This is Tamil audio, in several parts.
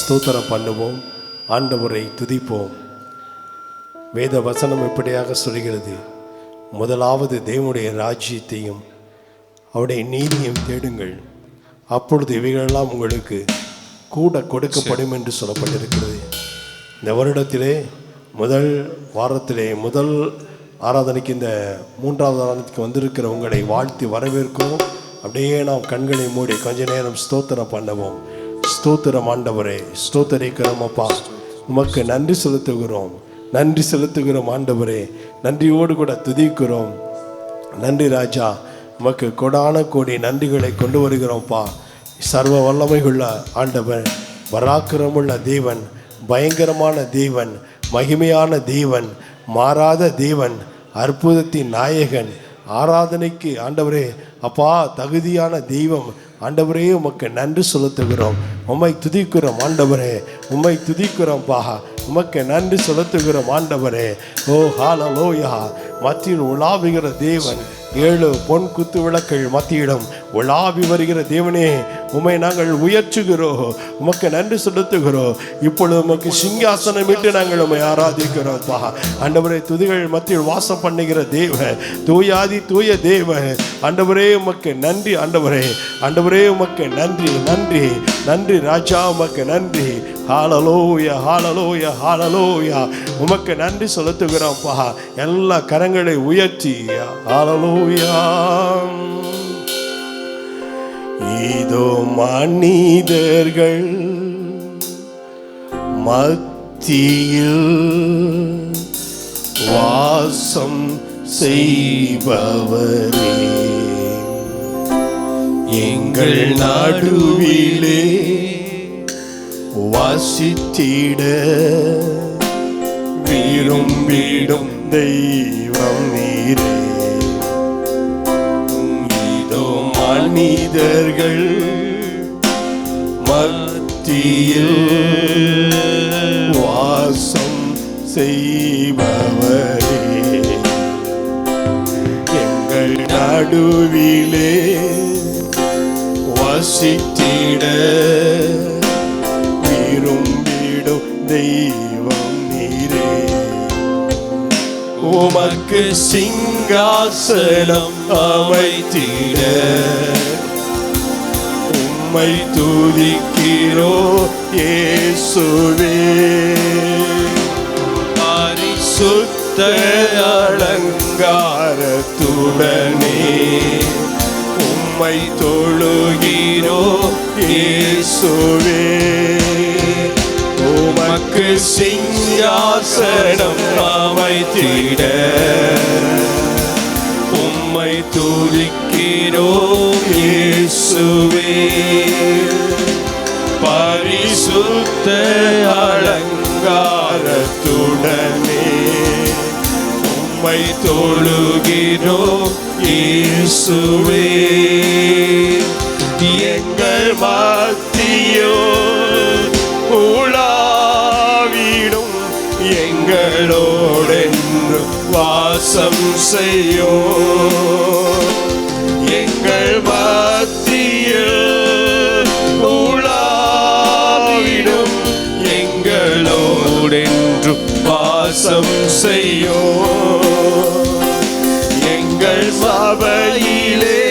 ஸ்தோத்திரம் பண்ணுவோம், ஆண்டவரை துதிப்போம். வேத வசனம் இப்படியாக சொல்கிறது, முதலாவது தேவனுடைய ராஜ்யத்தையும் அவருடைய நீதியையும் தேடுங்கள், அப்பொழுது இவைகளெல்லாம் உங்களுக்கு கூட கொடுக்கப்படும் என்று சொல்லப்பட்டிருக்கிறது. இந்த வருடத்திலே முதல் வாரத்திலே முதல் ஆராதனைக்கு, இந்த மூன்றாவது ஆராதனைக்கு வந்திருக்கிற உங்களை வாழ்த்தி வரவேற்கிறோம். அப்படியே நாம் கண்களை மூடி கொஞ்ச நேரம் ஸ்தோத்திரம் பண்ணுவோம். ஸ்தோத்திரம் ஆண்டவரே, ஸ்தோத்தரிக்கிறோம் அப்பா, உமக்கு நன்றி செலுத்துகிறோம், நன்றி செலுத்துகிறோம் ஆண்டவரே, நன்றியோடு கூட துதிக்கிறோம். நன்றி ராஜா, உமக்கு கொடான கோடி நன்றிகளை கொண்டு வருகிறோம்ப்பா. சர்வ வல்லமையுள்ள ஆண்டவர், பராக்கிரமுள்ள தேவன், பயங்கரமான தேவன், மகிமையான தேவன், மாறாத தேவன், அற்புதத்தின் நாயகன், ஆராதனைக்கு ஆண்டவரே அப்பா தகுதியான தெய்வம் ஆண்டவரே, உமக்கு நன்றி செலுத்துகிறோம், உம்மை துதிக்கிறோம் ஆண்டவரே, உம்மை துதிக்கிறோம் பா, உமக்கு நன்றி செலுத்துகிறோம் ஆண்டவரே. ஓ ஹல்லேலூயா. மத்தியில் உலாவுகிற தேவன், 7 பொன் குத்து விளக்குகள் மத்தியிடம் உலாவி வருகிற தேவனே, உம்மை நாங்கள் உயர்த்துகிறோம், உமக்கு நன்றி செலுத்துகிறோம். இப்பொழுது உமக்கு சிங்காசனம் விட்டு நாங்கள் உம்மை ஆராதிக்கிறோம் பா. ஆண்டவரே, துதிகள் மத்தியில் வாசம் பண்ணுகிற தேவ, தூயாதி தூய தேவ ஆண்டவரே, உமக்கு நன்றி ஆண்டவரே, ஆண்டவரே உமக்கு நன்றி, நன்றி நன்றி ராஜா, உமக்கு நன்றி. ஹல்லேலூயா, ஹல்லேலூயா, ஹல்லேலூயா. உமக்கு நன்றி செலுத்துகிறோம் பா. எல்லா கரங்களை உயர்த்தி ஹல்லேலூயா. இதோ மனிதர்கள் மத்தியில் வாசம் செய்பவரே, எங்கள் நடுவிலே வாசித்திட விரும்பிடும் தெய்வம் நீரே. இதோ மனிதர்கள் மத்தியில் வாசம் செய்பவரே, எங்கள் நடுவிலே வசித்திட விரும்பிடும் தெய்வம் நீரே. உமக்கு சிங்காசனம் அமைத்திட உம்மை துதிக்கிறோ இயேசுவே. பரிசுத்த அலங்காரத்துடனே உம்மை தொழுகிறோ இயேசுவே. உமக்கு சிங்காசனம் அமைத்திட உம்மை துதிக்கிறோ இயேசுவே. பரிசுத்த அலங்காரத்துடனே உம்மை தொழுகிறோ இயேசுவே. எங்கள் மத்தியோ உலாவிடும் எங்களோடென்று வாசம் செய்யோ. எங்கள் மத்தியில் உலாவிடும் எங்களோடென்று வாசம் செய்யோ. எங்கள் சபையிலே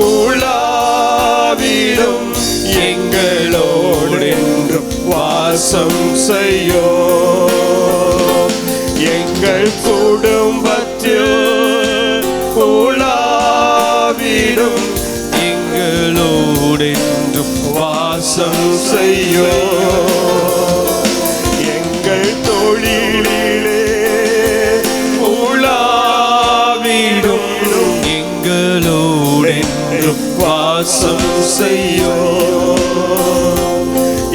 உலாவிடும் எங்களோடென்று வாசம் செய்யோ. எங்கள் குடும்பத்தில் உலாவிடும் எங்களோடென்று வாசம் செய்யோ. எங்கள் தொழிலிலே உலாவிடும் எங்களோடென்று வாசம் செய்யோ.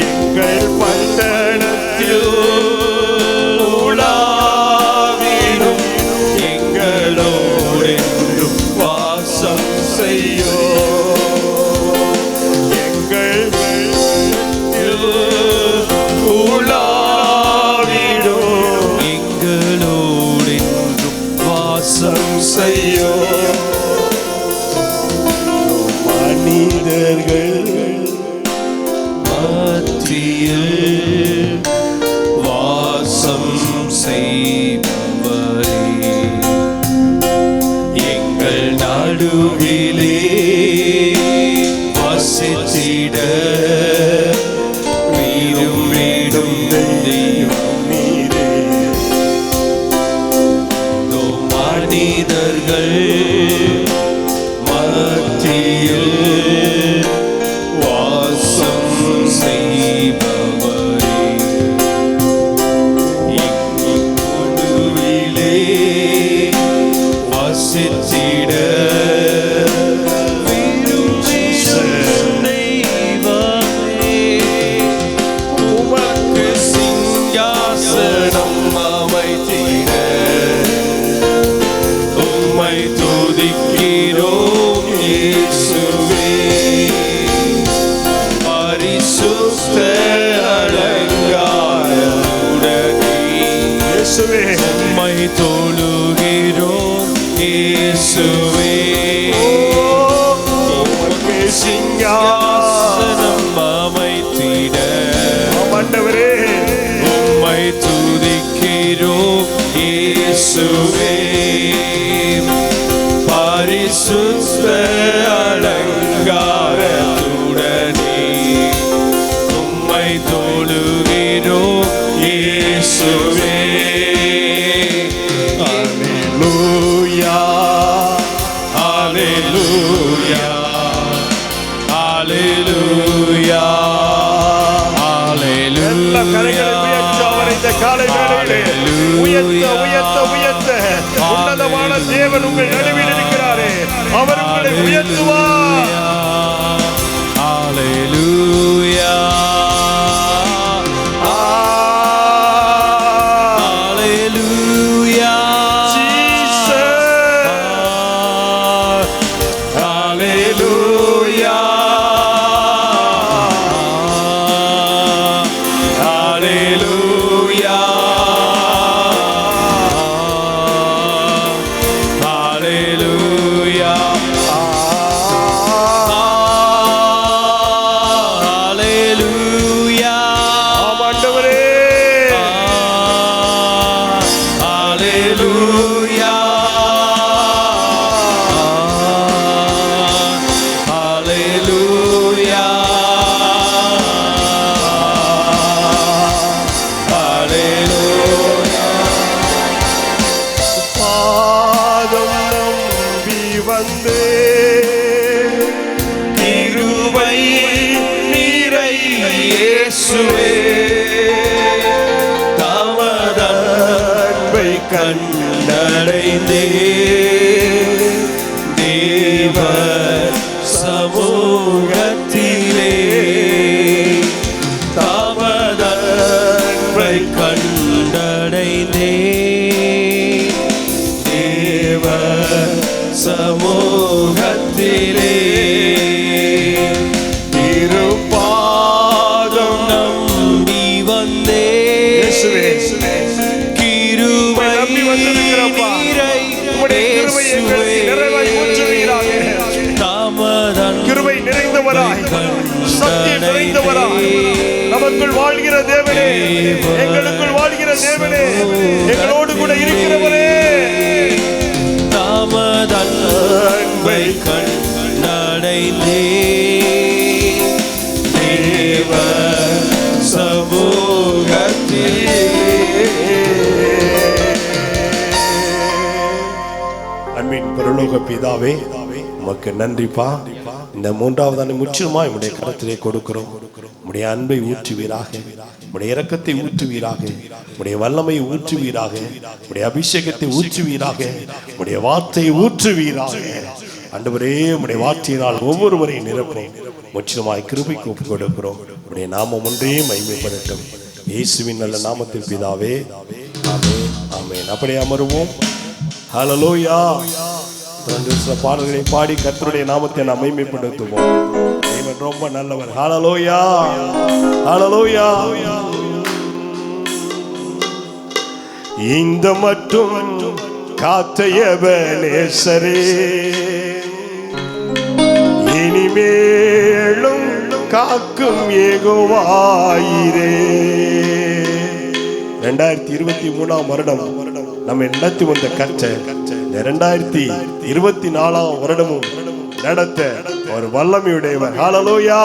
எங்கள் பட்டணத்தில் உலாவிடும் எங்களோடென்று வாசம் செய்யோ. எங்கள் உலாவிடும் எங்களோடென்று வாசம் செய்யோ. மனித மத்தியில் வாசம் செய்பவரே, எங்கள் நடுவிலே வசித்திட வீடும் வீடும் தெய்வம் நீரே. மனிதர்கள் மத்தியில் வாசம் செய்பவரே, எங்கள் நடுவிலே வசித்திட வீடும் வீடும் தெய்வமே, உமக்கு சிங்காசனம் அமைத்திட உம்மை துதிக்கிறோம் இயேசுவே. பரிசுத்த அலங்காரத்துடனே இயேசுவே உம்மை தொழுகிறோம் இயேசுவே. உமக்கு சிங்காசனம் அமைத்திட ஆண்டவரே உம்மை துதிக்கிறோம் இயேசுவே. பரிசுத்த அலங்காரத்துடனே உம்மை தொழுகிறோம் இயேசுவே. அல்லேலூயா அல்லேலூயா அல்லேலூயா அல்லேலூயா. அவரை இந்த காலை வேளையிலே உயர்த்த உயர்த்த உயர்த்த உன்னதமான தேவன் உங்கள் நடுவில் இருக்கிறாரே, அவர் உங்களை உயர்த்துவார். அல்லேலூயா அல்லேலூயா ஜீசஸ் அல்லேலூயா அல்லேலூயா அல்லேலூயா அல்லேலூயா. ஆண்டவரே அல்லேலூயா அல்லேலூயா அல்லேலூயா. பாதம் நம்பி வந்தே கிருபை நீரை இயேசுவே, தாமதன்பை கண்டடைந்தே தேவ சமூகத்திலே, தாமதன்பை கண்டடைந்தே தேவ சமூகத்திலே. திருப்பாதம் நம்பி வந்தே கிருபை நம்பி வந்திருக்கிறப்பா. நீரை உம்முடைய கிருபை எங்களுக்கு நிறைவாய் ஊற்றுவீராக. கிருபை நிறைந்தவராய், சத்தியம் நிறைந்தவராய், நமக்குள் வாழ்கிற தேவனே, எங்களுக்குள் வாழ்கிற தேவனே, எங்களோடு கூட இருக்கிறவரே, தாமதன்பை கண்டடைந்தே தேவ சமூகத்திலே. அன்பின் பரலோக பிதாவே, உமக்கு நன்றிப்பா. இந்த மூன்றாவது ஆண்டு முற்றிலுமாய் உம்முடைய கரத்திலே கொடுக்கிறோம். உம்முடைய அன்பை ஊற்றுவீராக, உம்முடைய இரக்கத்தை ஊற்றுவீராக, உம்முடைய வல்லமை ஊற்றுவீராக, உம்முடைய அபிஷேகத்தை ஊற்றுவீராக, உம்முடைய வார்த்தையை ஊற்றுவீராக. ஆண்டவரே, உம்முடைய வார்த்தையினால் ஒவ்வொருவரையும் நிரப்பும். முற்றிலுமாய் கிருபைக்கு ஒப்புக் கொடுக்கிறோம். உம்முடைய நாமம் ஒன்றே மகிமைப்படட்டும். இயேசுவின் நல்ல நாமத்தில் பிதாவே, ஆமென் ஆமென். அப்படியே அமருவோம். ஹல்லேலூயா. சில பாடல்களை பாடி கர்த்தருடைய நாமத்தை நாம் மகிமைப்படுத்துவோம். தேவன் ரொம்ப நல்லவர். ஹல்லேலூயா ஹல்லேலூயா. இந்த மட்டும் காத்த எபனேசரே, இனிமேலும் காக்கும் யெகோவாயிரே. 2023 வருடம் நம்ம நடத்தி வந்த கற்ற 2024 வருடமும் நடத்த ஒரு வல்லமையுடையவர். ஹல்லேலூயா.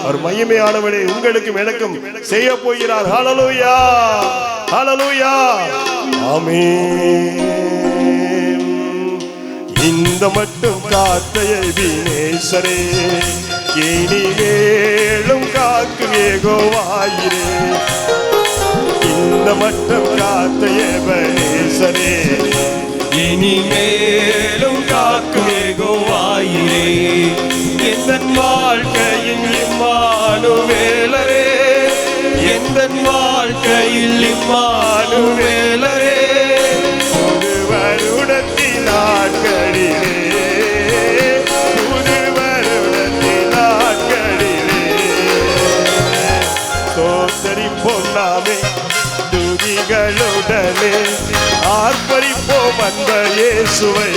ஒரு மகிமையானவரை உங்களுக்கும் எனக்கும் செய்ய போகிறார். ஹல்லேலூயா, ஹல்லேலூயா, ஆமென். இந்த மட்டும் காத்தையை வினேசரே, இனிமேலும் காக்கும் யெகோவாயிரே. இந்த மட்டும் காத்தையை வினேசரே, இனிமேலும் காக்கும் யெகோவாயிரே. எந்தன் வாழ்க்கையின் இம்மானுவேலரே, எந்தன் வாழ்க்கையில் இம்மானுவேலரே. புது வருடத்தின் நாட்களிலே, புது வருடத்தின் நாட்களிலே ஸ்தோத்தரிப்போம் நாமே துதிகளுடனே, ஆர்ப்பரிப்போம் அன்பர் இயேசுவை.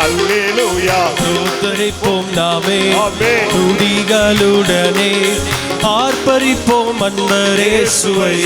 அல்லேலூயா. ஸ்தோத்தரிப்போம் நாமே ஆமென். துதிகளுடனே, ஆர்ப்பரிப்போம் அன்பர் இயேசுவை.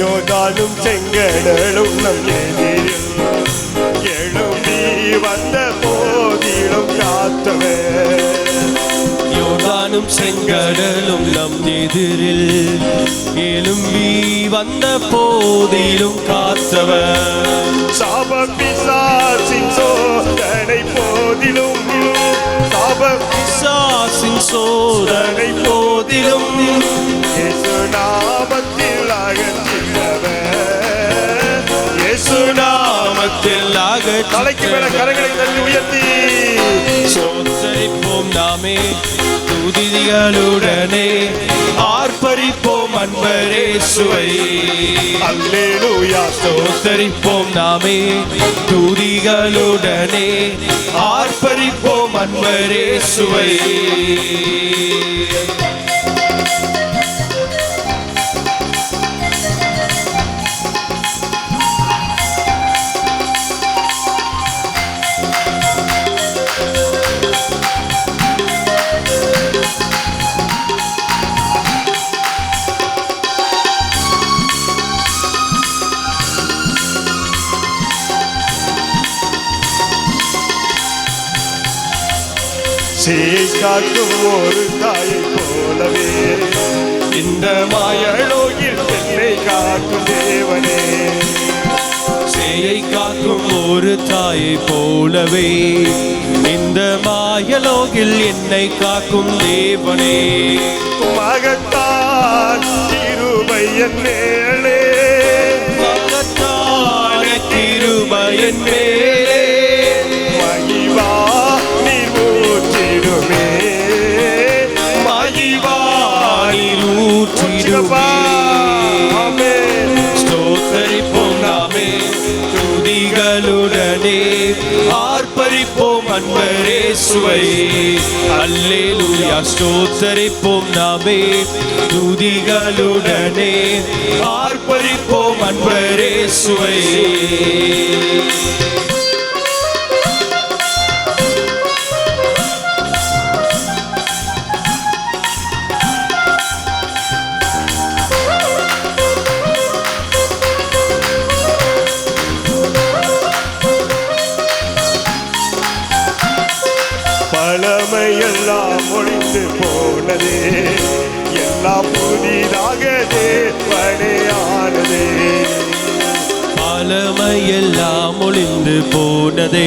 யோர்தானும் செங்கடலும் நம் எதிரில் எழும்பி வந்த போதிலும் காத்தவர். யோர்தானும் செங்கடலும் நம் எதிரில் எழும்பி வந்த போதிலும் காத்தவர். சாப பிசாசின் சோதனை போதிலும், சாப பிசாசின் சோதனை போதிலும் இயேசு நாமத்தில் அகற்றினவர். இயேசு நாமத்தில் தலைக்கு மேல கரங்களை தள்ளி உயர்த்தி ஸ்தோத்தரிப்போம் நாமே துதிகளுடனே, ஆர்ப்பரிப்போம் அன்பர் இயேசுவை. அல்லேலூயா. ஸ்தோத்தரிப்போம் நாமே துதிகளுடனே, ஆர்ப்பரிப்போம் அன்பர் இயேசுவை. சேயை காக்கும் ஒரு தாயை போலவே, இந்த மாயலோகில் என்னை காக்கும் தேவனே. சேயை காக்கும் ஒரு தாயை போலவே, இந்த மாயலோகில் என்னை காக்கும் தேவனே. மகத்தான் கிருபை என் மேலே, மகத்தான கிருபை என் மேலே, மகிவா நீ ஊற்றிடுமே, மகிவா நீர் ஊற்றிடுமே. ஆமென். ஸ்தோத்தரிப்போம் நாமே துதிகளுடனே, ஆர்ப்பரிப்போம் அன்பர் இயேசுவை. அல்லேலூயா. ஸ்தோத்தரிப்போம் நாமே துதிகளுடனே, ஆர்ப்பரிப்போம் அன்பர் இயேசுவை. பழமையெல்லாம் ஒழிந்து போனதே, எல்லாம் புதிதாக தேவனே ஆனதே. பழமையெல்லாம் ஒளிந்து போனதே,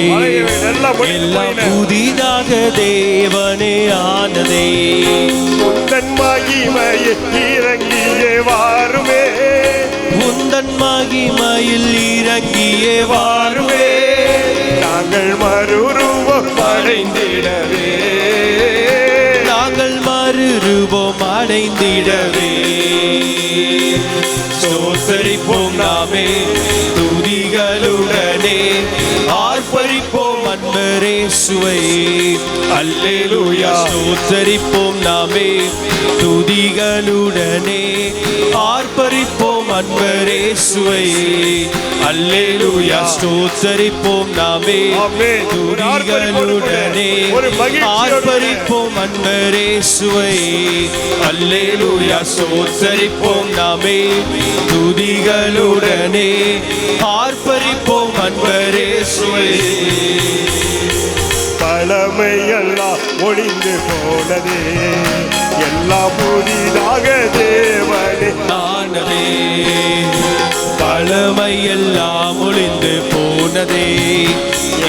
எல்லாம் புதிதாக தேவனே ஆனதே. உந்தன் மகிமையை இறங்கியே வாருமே, உந்தன் மகிமையில் இறங்கியே வாருமே. நாங்கள் மறுரூபம் அடைந்திடவே, நாங்கள் மறுரூபம் அடைந்திடவே ஸ்தோத்தரிப்போம் நாமே துதிகளுடனே ஆர்ப்பரிப்போம் அன்பரேசுவை அல்லேலூயா ஸ்தோத்தரிப்போம் நாமே துதிகளுடனே ஆர்ப்பரிப்போம் அன்பரேசுவை அல்லேலூயா ஸ்தோத்தரிப்போம் நாமே துதிகளுடனே ஆர்ப்பரிப்போம் அன்பரேசுவை அல்லேலூயா ஸ்தோத்தரிப்போம் நாமே துதிகளுடனே ஆர்ப்பரிப்போம் அன்பரேசுவை பழமையெல்லாம் ஒளிந்து போனதே எல்லாம் புதிதாக தேவனே ஆனதே பழமையெல்லாம் ஒளிந்து போனதே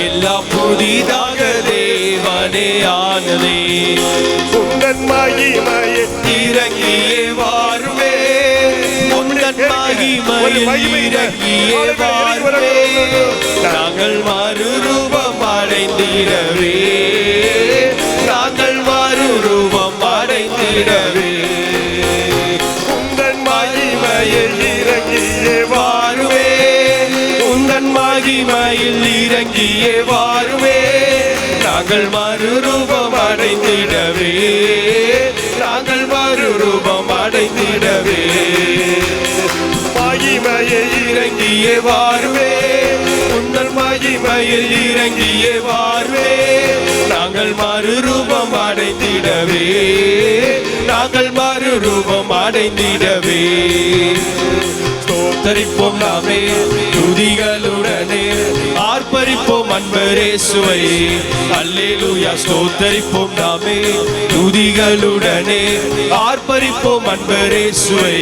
எல்லாம் புதிதாக தேவனே ஆனதே உந்தன் மகிமையை இறங்கியே வாருவே உந்தன் மகிமையில் இறங்கியே வாருவே நாங்கள் மறுரூபம் அடைந்திடவே நாங்கள் மறுரூபம் அடைந்திடவே உந்தன் மகிமையை இறங்கியே வாருவே உந்தன் மகிமையில் இறங்கியே வாருவே நாங்கள் மறுரூபம் அடைந்திடவே நாங்கள் மறுரூபம் அடைந்திடவே மகிமையை இறங்கியே வாருவே உந்தன் மகிமையில் இறங்கியே வாருவே நாங்கள் மறுரூபம் அடைந்திடவே நாங்கள் மறுரூபம் அடைந்திடவே ஸ்தோத்தரிப்போம் நாமே துதிகளுடனே ஆர்ப்பரிப்போம் அன்பரேசுவை அல்லேலூயா ஸ்தோத்தரிப்போம் நாமே துதிகளுடனே ஆர்ப்பரிப்போம் அன்பரேசுவை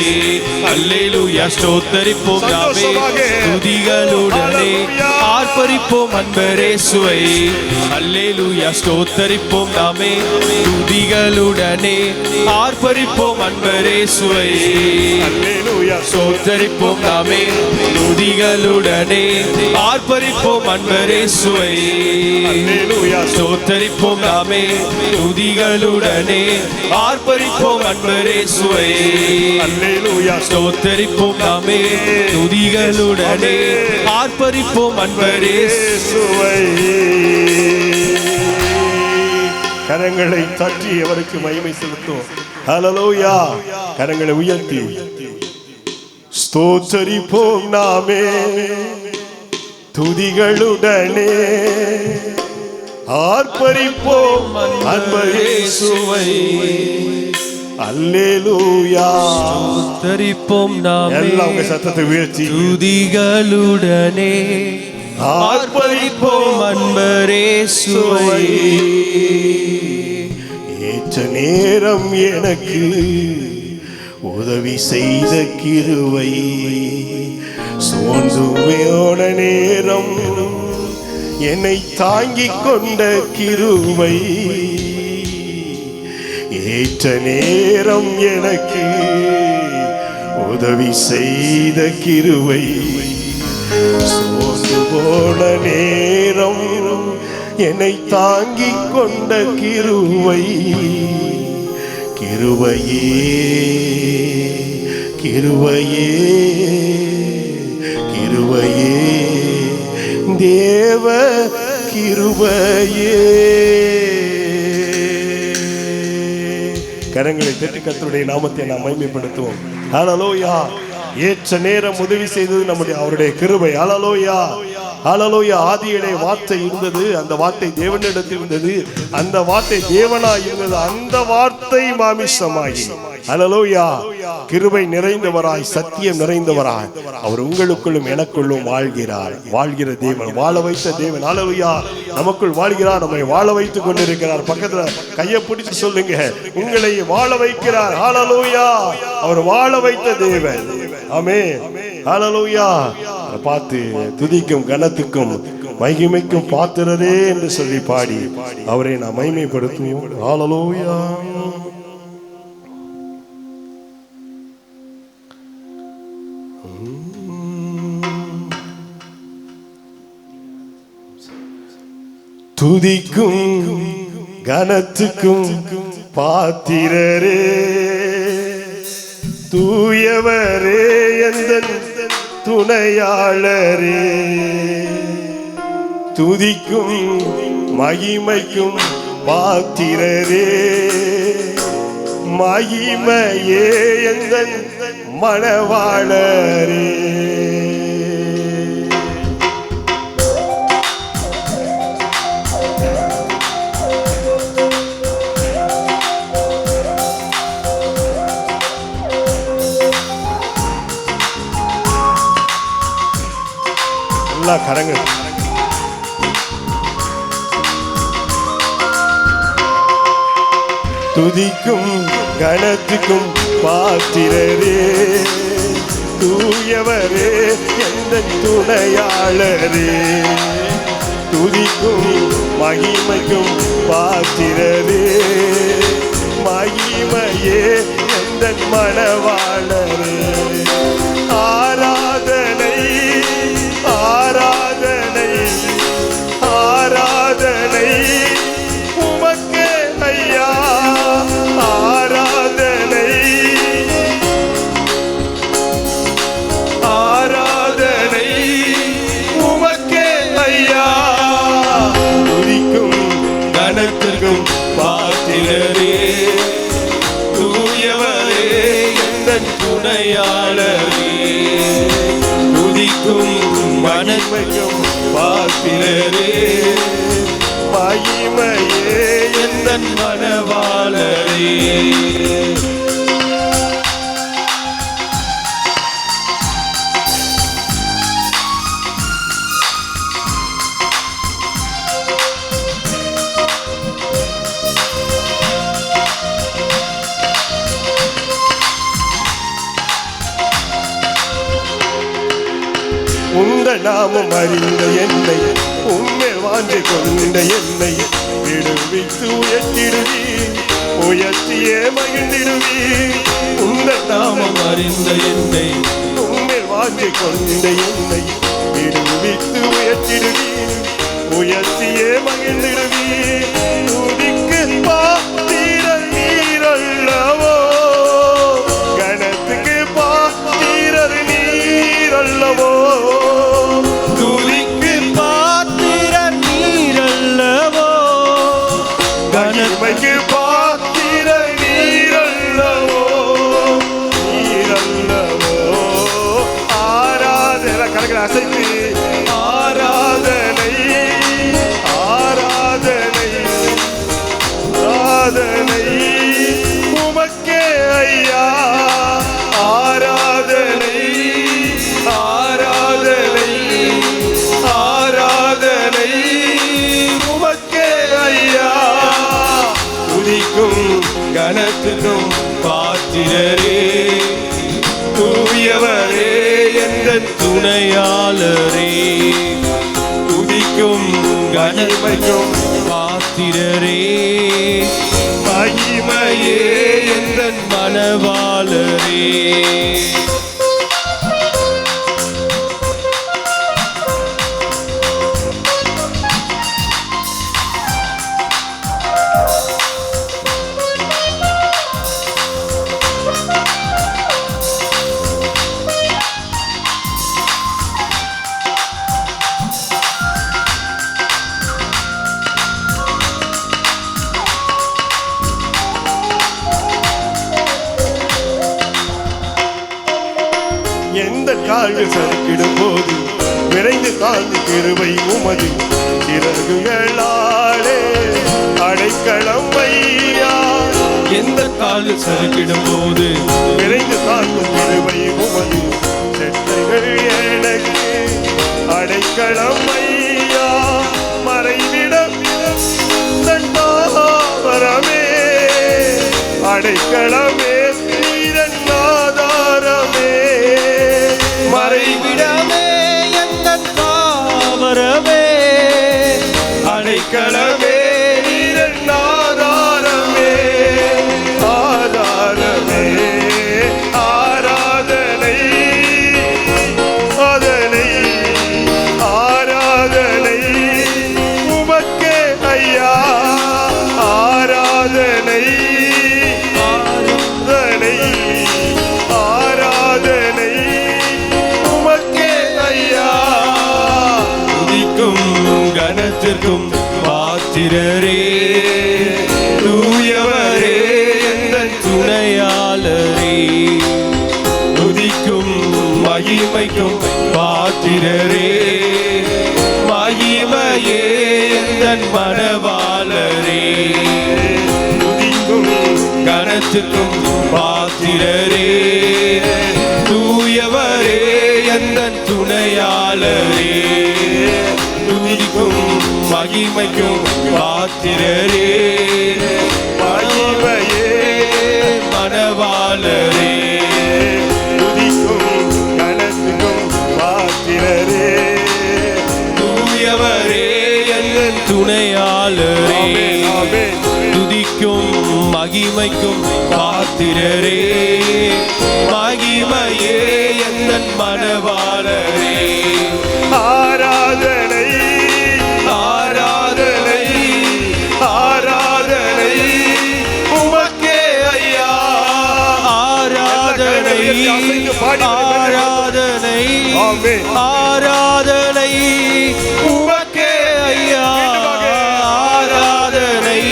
அல்லேலூயா ஸ்தோத்தரிப்போம் நாமே துதிகளுடனே ஆர்ப்பரிப்போம் அன்பரேசுவை அல்லேலூயா ஸ்தோத்தரிப்போம் நாமே துதிகளுடனே ஆர்ப்பரிப்போம் அன்பரேசுவை அல்லேலூயா ஸ்தோத்தரிப்போம் நாமே துதிகளுடனே ஆர்ப்பரிப்போம் அன்பரேசுவை அல்லேலூயா ஸ்தோத்தரிப்போம் நாமே துதிகளுடனே ஆர்ப்பரிப்போம் அன்பரேசுவை அல்லேலூயா ஸ்தோத்தரிப்போம் நாமே துதிகளுடனே ஆர்ப்பரிப்போம் அன்பரேசுவை கரங்களை தட்டி அவருக்கு மகிமை செலுத்தும் ஹல்லேலூயா கரங்களை உயர்த்தி ஸ்தோத்தரிப்போம் நாமே துதிகளுடனே ஆர்ப்பரிப்போம் அன்பரேசுவை அல்லேலூயா ஸ்தோத்தரிப்போம் நாமே எல்லாம் உங்க சத்தத்தை உயர்த்தி துதிகளுடனே ஆர்ப்பரிப்போம் அன்பரேசுவை ஏற்ற நேரம் எனக்கு உதவி செய்த கிருவை சோர்ந்துமையோட நேரம் என்னை தாங்கிக் கொண்ட கிருவை ஏற்ற நேரம் எனக்கு உதவி செய்த கிருவை சோர்ந்து போன நேரம் என்னை தாங்கிக் கொண்ட கிருவை கிருபையே கிருபையே கிருபையே தேவ கிருபையே கரங்களை தட்டி கர்த்தருடைய நாமத்தை நாம் மகிமைப்படுத்துவோம் ஹல்லேலூயா ஏற்ற நேரம் உதவி செய்தது நம்முடைய அவருடைய கிருபை ஹல்லேலூயா ஹல்லேலூயா ஆதியிலே வார்த்தை இருந்தது அந்த வார்த்தை தேவனிடத்தில் இருந்தது அந்த வார்த்தை தேவனாய் இருந்தது அந்த வார்த்தை மாமிசமாகி ஹல்லேலூயா கிருபை நிறைந்தவராய் சத்தியம் நிறைந்தவராய் அவர் உங்களுக்குள்ளும் எனக்குள்ளும் வாழ்கிறார் வாழ்கிற தேவன் வாழ வைத்த தேவன் ஹல்லேலூயா நமக்குள் வாழ்கிறார் நம்மை வாழ வைத்துக் கொண்டிருக்கிறார் பக்கத்துல கையை பிடிச்சு சொல்லுங்க உங்களை வாழ வைக்கிறார் ஹல்லேலூயா அவர் வாழ வைத்த தேவன் ஆமென் ஹல்லேலூயா பார்த்து துதிக்கும் கனத்துக்கும் மகிமைக்கும் பாத்திரரே என்று சொல்லி பாடி அவரை நாம் மகிமைப்படுத்துவோம் ஹல்லேலூயா துதிக்கும் கனத்துக்கும் பாத்திரரே, தூயவரே, எந்தன் துணையாளரே, துதிக்கும் மகிமைக்கும் பாத்திரரே, மகிமையே எந்தன் மணவாளரே. எல்லா கரங்கள் துதிக்கும் கணத்துக்கும் பாத்திரரே, தூயவரே, எந்த துணையாளரே, துதிக்கும் மகிமைக்கும் பாத்திரரே, மகிமையே எந்த மணவாளரே. ஆராதனை ஆராதனை ஆராதனை உமக்கே ஐயா, ஆராதனை ஆராதனை உமக்கே ஐயா, துதிக்கும் கணத்திற்கும் பாத்திரரே, தூயவரே, எந்தன் துணையாளரே, துதிக்கும் மகிமைக்கும் பாத்திரரே, மகிமையே எந்தன் மணவாளரே. உந்த நாமம் அறிந்த என்னை, உண்மை வாஞ்சை கொண்ட என்னை விடுவித்து உயர்த்திடுவி, உயர்த்தியே மகிழ்ந்திடுவி. உந்த நாமம் அறிந்த என்னை, உண்மை வாஞ்சை கொண்ட என்னை விடுவித்து உயர்த்திடுவி, உயர்த்தியே மகிழ்ந்திடுவி. துதிக்கு பாத்திரர் நீரல்லவோ, கணத்துக்கு பாத்திரர் நீரல்லவோ, துதிக்கு பாத்திரர் நீரல்லவோ, கணமைக்கு பாத்திரர் நீரல்லவோ, நீரல்லவோ. ஆராதனை கரங்களை அசைத்து ஆராதனை ஆராதனை ஆராதனை உமக்கே ஐயா, ஆராதனை ஆராதனை ஆராதனை உமக்கே ஐயா, துதிக்கும் கணத்துக்கும் பாத்திரரே, தூயவரே, எந்தன் துணையாளரே, துதிக்கும் கணமைக்கும் பாத்திரரே, மகிமையே எந்தன் மணவாளரே. எந்த கால்கள் சறுக்கிடும் போது விரைந்து தாழ்ந்து கிருபை உமது சிறகுகளாலே அடைக்கலம் வையா. எந்த கால்கள் சறுக்கிடும் போது விரைந்து தாழ்ந்தும் கிருபை உமது செட்டைகள் எனக்கு அடைக்கலம் வையா. மறைவிடம் தண்டாவரமே அடைக்கலமே நீரன்னாதாரமே. மறைவிடமே எங்கள் தாவரமே அடைக்கலமே நீரன்னாதாரமே. ஆதாரமே ஆராதனை அதனை ஆராதனை உமக்கே ஐயா. ஆராதனை கனத்திற்கும் பாத்திரரே, தூயவரே எங்கள் துணையாளரே, துதிக்கும் மகிமைக்கும் பாத்திரரே, மகிமையே எங்கள் மனவாளரே, துதிக்கும் கனத்திற்கும் பாத்திரரே, தூயவரே எங்கள் துணையாளரே, துதிக்கும் மகிமைக்கும் பாத்திரரே, மகிமையே மனவாளரே, துதிக்கும் கனத்துக்கும் பாத்திரரே, தூயவரே எங்கள் துணையாளரே, துதிக்கும் மகிமைக்கும் பாத்திரரே, மகிமையே எங்கள் மனவாளரே, ஆராதனை ஆராதனை ஆராதனை உமக்கே ஐயா, ஆராதனை ஆராதனை ஆராதனை உமக்கே ஐயா, ஆராதனை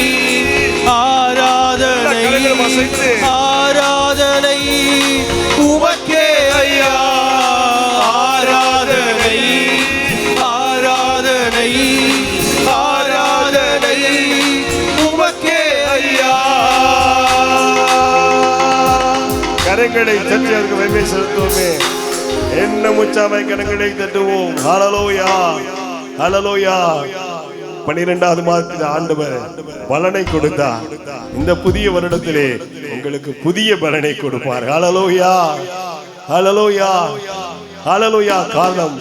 ஆராதனை ஆராதனை உமக்கே ஐயா, ஆராதனை ஆராதனை ஆராதனை உமக்கே ஐயா. கரங்களை தட்டி அவருக்கு மகிமை செலுத்துவோமே. என்ன முச்சாமை கரங்களை தட்டுவோம். ஹல்லேலூயா ஹல்லேலூயா. 12வது மாதத்தில் ஆண்டவர் பலனை கொடுத்தார். இந்த புதிய வருடத்திலே உங்களுக்கு புதிய பலனை கொடுப்பார். ஹல்லேலூயா ஹல்லேலூயா ஹல்லேலூயா. காரணம்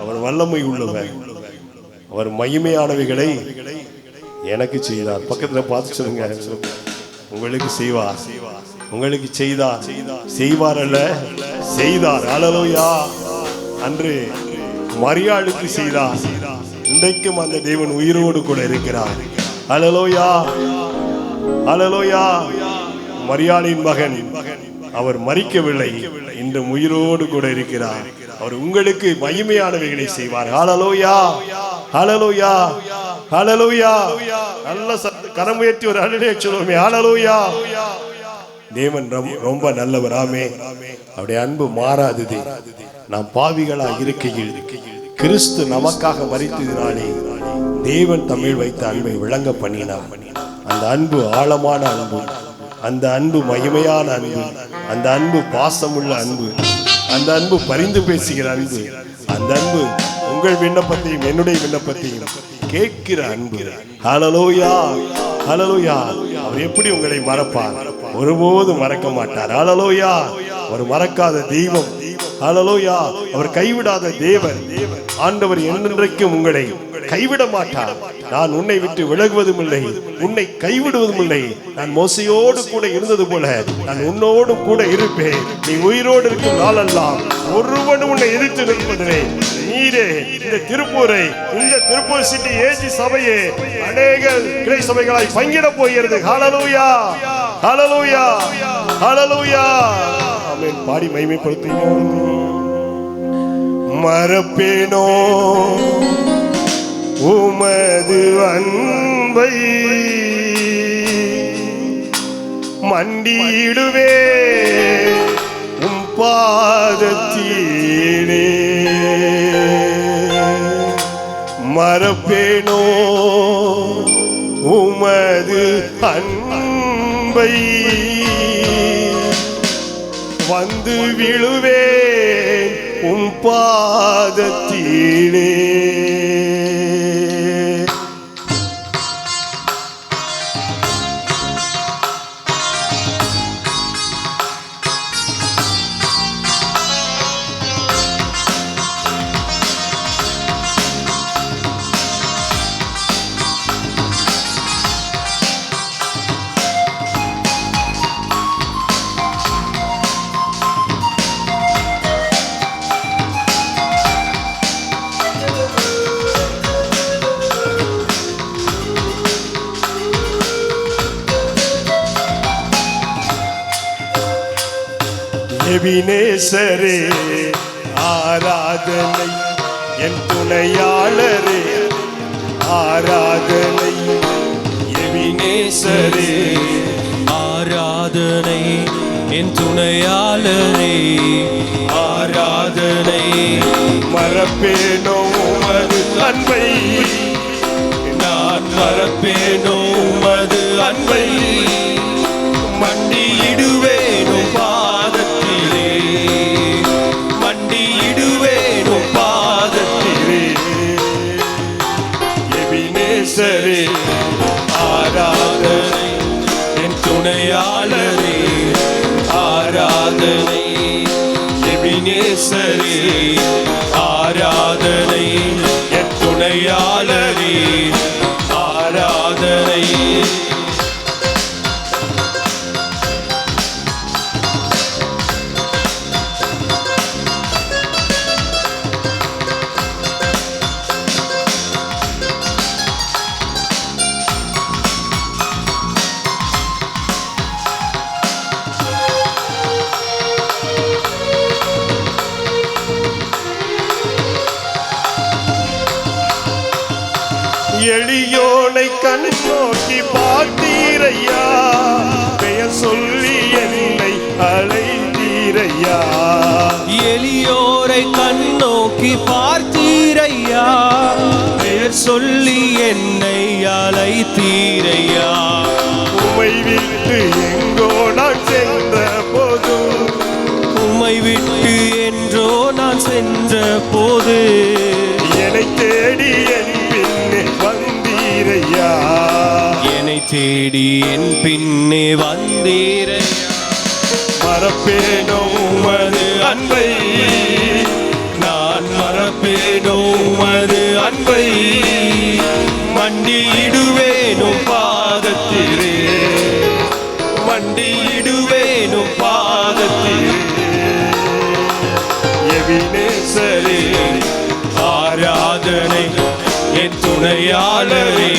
அவர் வல்லமை உள்ளவர், அவர் மகிமையானவைகளை எனக்கு செய்தார். பக்கத்துல பார்த்து சொல்லுங்க, உங்களுக்கு செய்வார், உங்களுக்கு செய்தார், செய்வார் அல்ல செய்தார். ஹல்லேலூயா. அன்று மரியாளுக்கு செய்தார், இன்றைக்கும் அந்த தேவன் உயிரோடு கூட இருக்கிறார். ஹல்லேலூயா ஹல்லேலூயா. மரியாளின் மகன் அவர் மரிக்கவில்லை, இன்று உயிரோடு கூட இருக்கிறார். அவர் உங்களுக்கு மகிமையானவைகளை செய்வார். ஹல்லேலூயா ஹல்லேலூயா ஹல்லேலூயா. நல்ல கரம் உயர்த்தி ஒரு ஹல்லேலூயா சொல்லுவோமே. ஹல்லேலூயா. தேவன் ரொம்ப நல்லவர். ஆமே. அவருடைய அன்பு மாறாதது. நாம் பாவிகளா இருக்கையில் கிறிஸ்து நமக்காக மரித்ததினாலே தேவன் தமிழ் வைத்த அன்பை விளங்க பண்ணினார். அந்த அன்பு ஆழமான அன்பு, அந்த அன்பு மகிமையான அன்பு, அந்த அன்பு பாசமுள்ள அன்பு, அந்த அன்பு பரிந்து பேசுகிற அன்பு, அந்த அன்பு உங்கள் விண்ணப்பத்தையும் என்னுடைய விண்ணப்பத்தையும் கேட்கிற அன்பு. ஹல்லேலூயா ஹல்லேலூயா. அவர் எப்படி உங்களை மறப்பார்? ஒருபோதும் மறக்க மாட்டார். ஹல்லேலூயா. அவர் மறக்காத தெய்வம். ஹல்லேலூயா. அவர் கைவிடாத தேவன். ஆண்டவர் என்றென்றைக்கும் உங்களை கைவிட மாட்டார். நான் உன்னை விட்டு விலகுவதும் இல்லை, உன்னை கைவிடுவதும் இல்லை. நான் மோசையோடு கூட இருந்தது போல நான் உன்னோடு கூட இருப்பேன். நீ உயிரோடு இருக்கும் நாளெல்லாம் ஒருவனும் உன்னை எதிர்த்து நிற்பதில்லை. நீரே இந்த திருப்பூரை, இந்த திருப்பூர் சிட்டி ஏஜி சபையே அநேக கிளை சபைகளாய் பங்கிட போகிறது. ஹல்லேலூயா ஹல்லேலூயா ஹல்லேலூயா. ஆமென். பாடி மகிமைப்படுத்துவோம். மறப்பேனோ உமது அன்பை, மண்டியிடுவே உம் பாதத்திலே. மறப்பேனோ உமது அன்பை, வந்து விழுவேன் உம் பாதத்திலே. எபினேசரே ஆராதனை, என் துணையாளரே ஆராதனை எபினேசரே, ஆராதனை என் துணையாளரே, ஆராதனை மறப்பேனோ உமது அன்பை, நான் மறப்பேனோ உமது அன்பை, மண்டியிடுவேனும் பாதத்திலே, மண்டியிடுவேனும் பாதத்திலே. எபினேசரே, ஆராதனை என் துணையாளரே, ஆராதனை எபினேசரே, ஆராதனை என் துணையாளரே, ஆராதனை. எளியோனை கண் நோக்கி பார்த்தீரையா, பெயர் சொல்லி என்னை அழைத்தீரையா. எளியோரை கண் நோக்கி பார்த்தீரையா, பெயர் சொல்லி என்னை அழைத்தீரையா. உம்மை விட்டு எங்கோ நான் சென்ற போதும், உம்மை விட்டு என்றோ நான் சென்ற போது, என்னை தேடி என் பின்னே வந்தீரையா. என்னை தேடி என் பின்னே வந்தீரையா. மறப்பேனோ உமது அன்பை, நான் மறப்பேனோ உமது அன்பை, மண்டியிடுவேனும் பாதத்திலே, மண்டியிடுவேனும் பாதத்திலே. எபினேசரே, ஆராதனை என் துணையாளரே,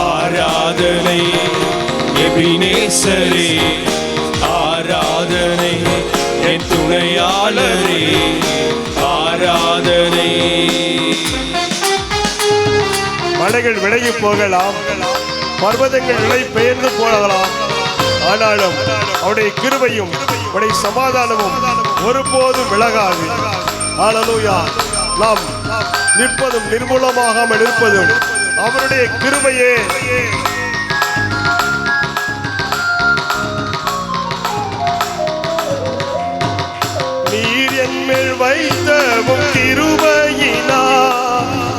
ஆராதனை எபினேசரே, ஆராதனை என் துணையாளரே, ஆராதனை. மலைகள் விலகி போகலாம், பர்வதங்கள் நிலை பெயர்ந்து போகலாம், ஆனாலும் அவருடைய கிருபையும் அவருடைய சமாதானமும் ஒருபோதும் விலகாது. ஹல்லேலூயா. நாம் நிற்பதும் நிர்மூலமாகாமல் இருப்பதும் அவருடைய கிருபையே. நீர் என்மேல் வைத்தவும் கிருபையினா,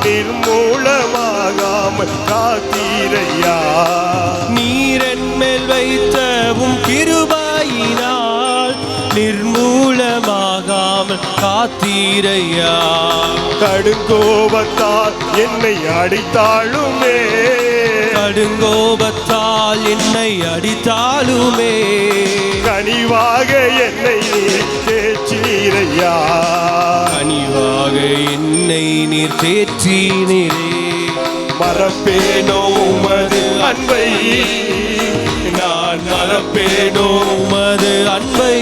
நிர்மூலமாகாமல் காத்தீரையா. நீரென் மேல் வைத்தவும் கிருபையினால் நிர்மூலமாகாமல் காத்தீரையா. கடுங்கோபத்தால் என்னை அடித்தாளுமே, கடுங்கோபத்தால் என்னை அடித்தாலுமே, கனிவாக என்னை தேற்றீரையா. கனிவாக என்னை நீர் தேற்றினீரே. மறப்பேனோ உமது அன்பை, நான் மறப்பேனோ உமது அன்பை,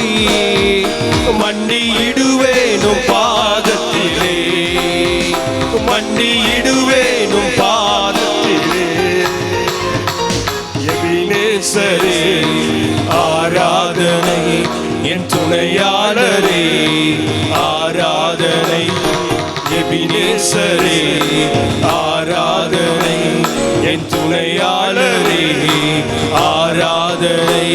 மண்டியிடுவேனும் பாதத்திலே, மண்டியிடுவேனும் பாதத்திலே. எபினேசரே, ஆராதனை என் துணையாளரே, ஆராதனை எபினேசரே, ஆராதனை என் துணையாளரே, ஆராதனை.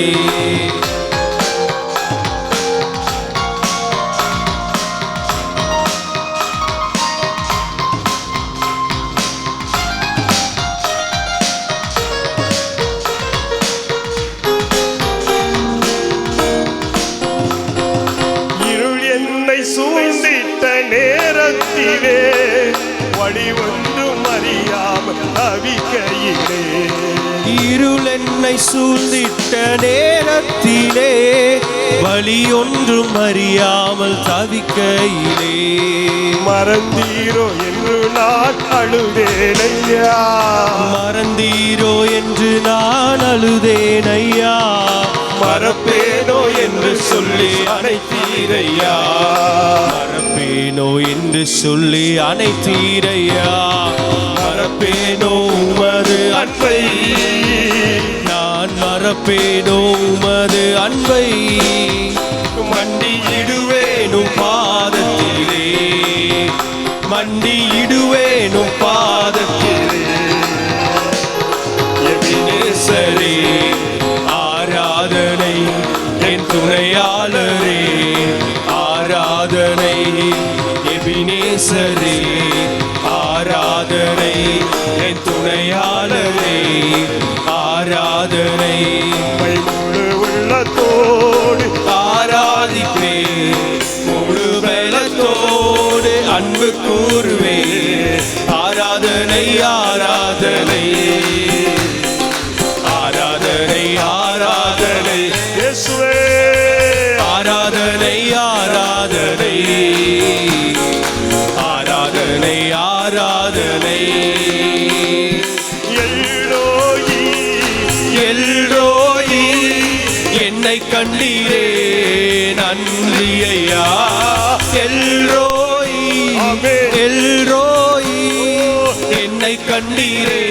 இருள் என்னை சூழ்ந்திட்ட நேரத்திலே, வழி ஒன்றும் அறியாமல் தவிக்கையிலே. இருள் என்னை சூழ்ந்திட்ட நேரத்திலே, வழி ஒன்றும் அறியாமல் தவிக்கையிலே. மறந்தீரோ என்று நான் அழுதேனையா, மறந்தீரோ என்று நான் அழுதேன் ஐயா. மறப்பேனோ என்று சொல்லி அனைத்தீரையா, மறப்பேனோ என்று சொல்லி அனைத்தீரையா, மறப்பேனோ உமது அன்பை, நான் மறப்பேனோ உமது அன்பை, மண்டியிடுவேனும் பாதத்திலே, மண்டியிடுவேனும் பாதத்திலே. எபினேசரே ஆராதனை, என் துணையாளரே ஆராதனை, எபினேசரே ஆராதனை, என் துணையாளரே ஆராதனை. முழு உள்ளத்தோடு ஆராதிப்பே, முழு பலத்தோடு அன்பு கூறுவே, ஆராதனை ஆராதனை ஆராதனை ஆராதனை இயேசுவே, ஆராதனை ஆராதனை ஆராதனை ஆராதனை. எல்ரோயி எல்ரோயி என்னை கண்டீரே நன்றி ஐயா, எல்ரோயி ஆமென். எல்ரோயி என்னை கண்டீரே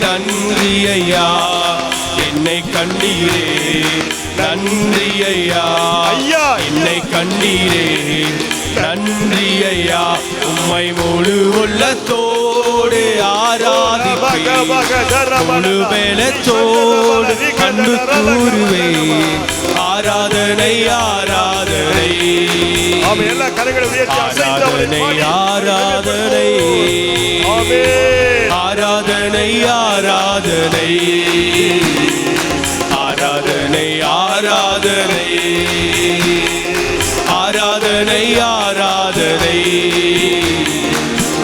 நன்றி ஐயா, என்னை கண்டீரே நன்றி ஐயா, ஐயா, என்னை கண்டீரே நன்றி ஐயா. உம்மை முழு உள்ளத்தோடு ஆராதிப்பேன், முழு பலத்தோடு அன்பு கூறுவேன், ஆராதனை ஆராதனை ஆமென். எல்லா கரங்களை உயர்த்தி அசைத்து அவரை ஆராதனை பாடி. ஆராதனை ஆராதனை ஆராதனை ஆராதனை ஆராதனை ஆராதனை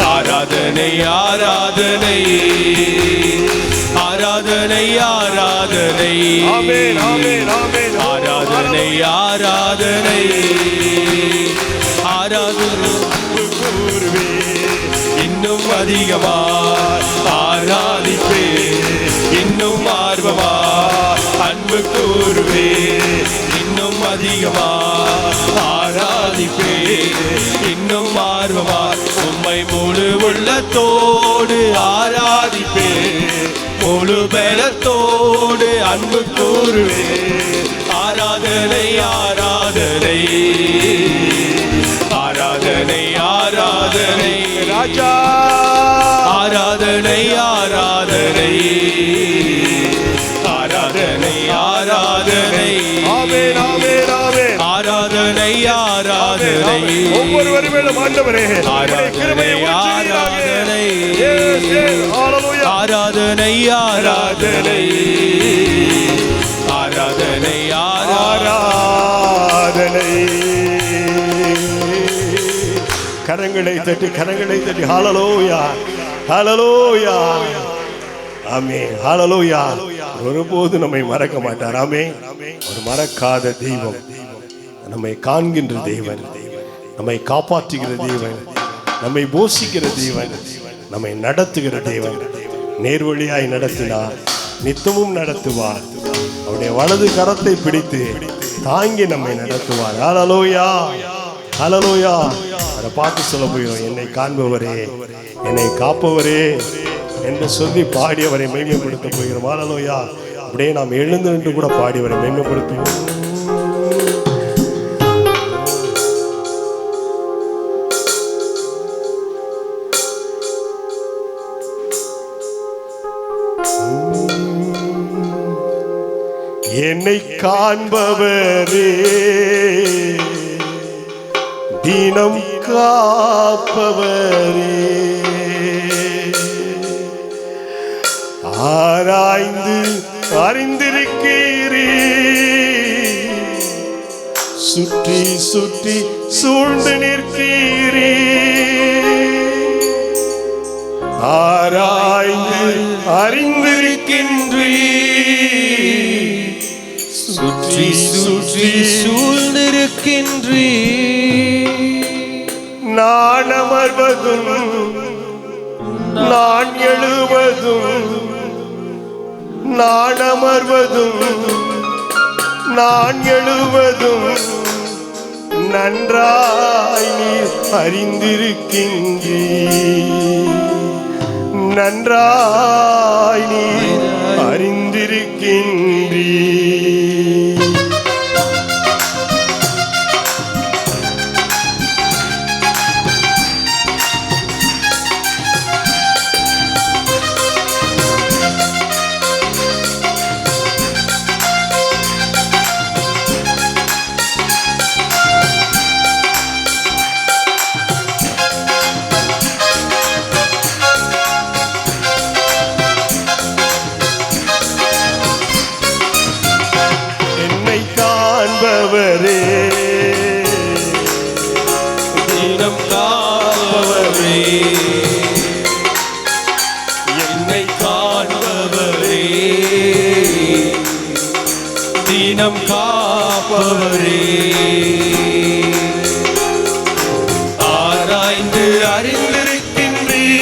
ஆராதனை ஆராதனை ஆராதனை ஆராதனை ஆமென், ஆமென், ஆமென். ஆராதனை ஆராதனை ஆராதனை கூறுவே, இன்னும் அதிகமா ஆராதிப்பே, இன்னும் ஆர்வமா அன்பு கூறுவே, இன்னும் அதிகமா ஆராதிப்பே, இன்னும் ஆர்வமா உம்மை முழு உள்ளத்தோடு ஆராதிப்பே, முழு பலத்தோடு அன்பு கூறுவே, ஆராதனை ஆராதனை ஆராதனை ஆராதனை ராஜா ஆராதனை ஆராதனை ஆராதனை ஆராதனை ஆமென், ஆமென், ஆமென். ஆராதனை ஆராதனை ஒவ்வொருவரும் மேலும் ஆண்டவரே உம்முடைய ஆராதனை கிருபையை ஊற்றுவீராக. ஆராதனை Yes, yes. Hallelujah. ஆராதனை ஆராதனை ஆராதனை ஆராதனை. கரங்களை தட்டி ஹalleluya ஹalleluya ஆமென் ஹalleluya. ஒருபோது நம்மை மறக்க மாட்டார். ஆமென். ஒரு மறக்காத தெய்வம், நம்மை காண்கின்ற தேவன், நம்மை காப்பாற்றுகிற தேவன், நம்மை போஷிக்கிற தேவன், நம்மை நடத்துகிற தேவன். நேர்வழியாய் நடத்தினார், நித்தமும் நடத்துவார். அவருடைய வலது கரத்தை பிடித்து தாங்கி நம்மை நடத்துவார். ஹalleluya ஹalleluya. அதை பார்த்து சொல்ல போகிறோம், என்னை காண்பவரே, என்னை காப்பவரே என்று சொல்லி பாடி அவரை மேன்மைப்படுத்த போகிறோம். ஹalleluya. அப்படியே நாம் எழுந்து நின்று கூட பாடி அவரை மேன்மைப்படுத்துவோம். என்னை காண்பவரே, தினம் காப்பவரே, ஆராய்ந்து அறிந்திருக்கிறீ, சுற்றி சுற்றி சூழ்ந்து நிற்கிறீ, ஆராய்ந்து அறிந்திருக்கின்றீ, சுற்றி சுற்றி சூழ்ந்திருக்கின்றீ, நான் அமர்வதும் நான் எழுவதும், நான் அமர்வதும் நான் எழுவதும் நன்றாய் நீர் அறிந்திருக்கின்றீ, நன்றாய் நீர் அறிந்திருக்கின்றீ. தினம் காப்பவரே, என்னை காண்பவரே, தினம் காப்பவரே, ஆராய்ந்து அறிந்திருக்கின்றீர்,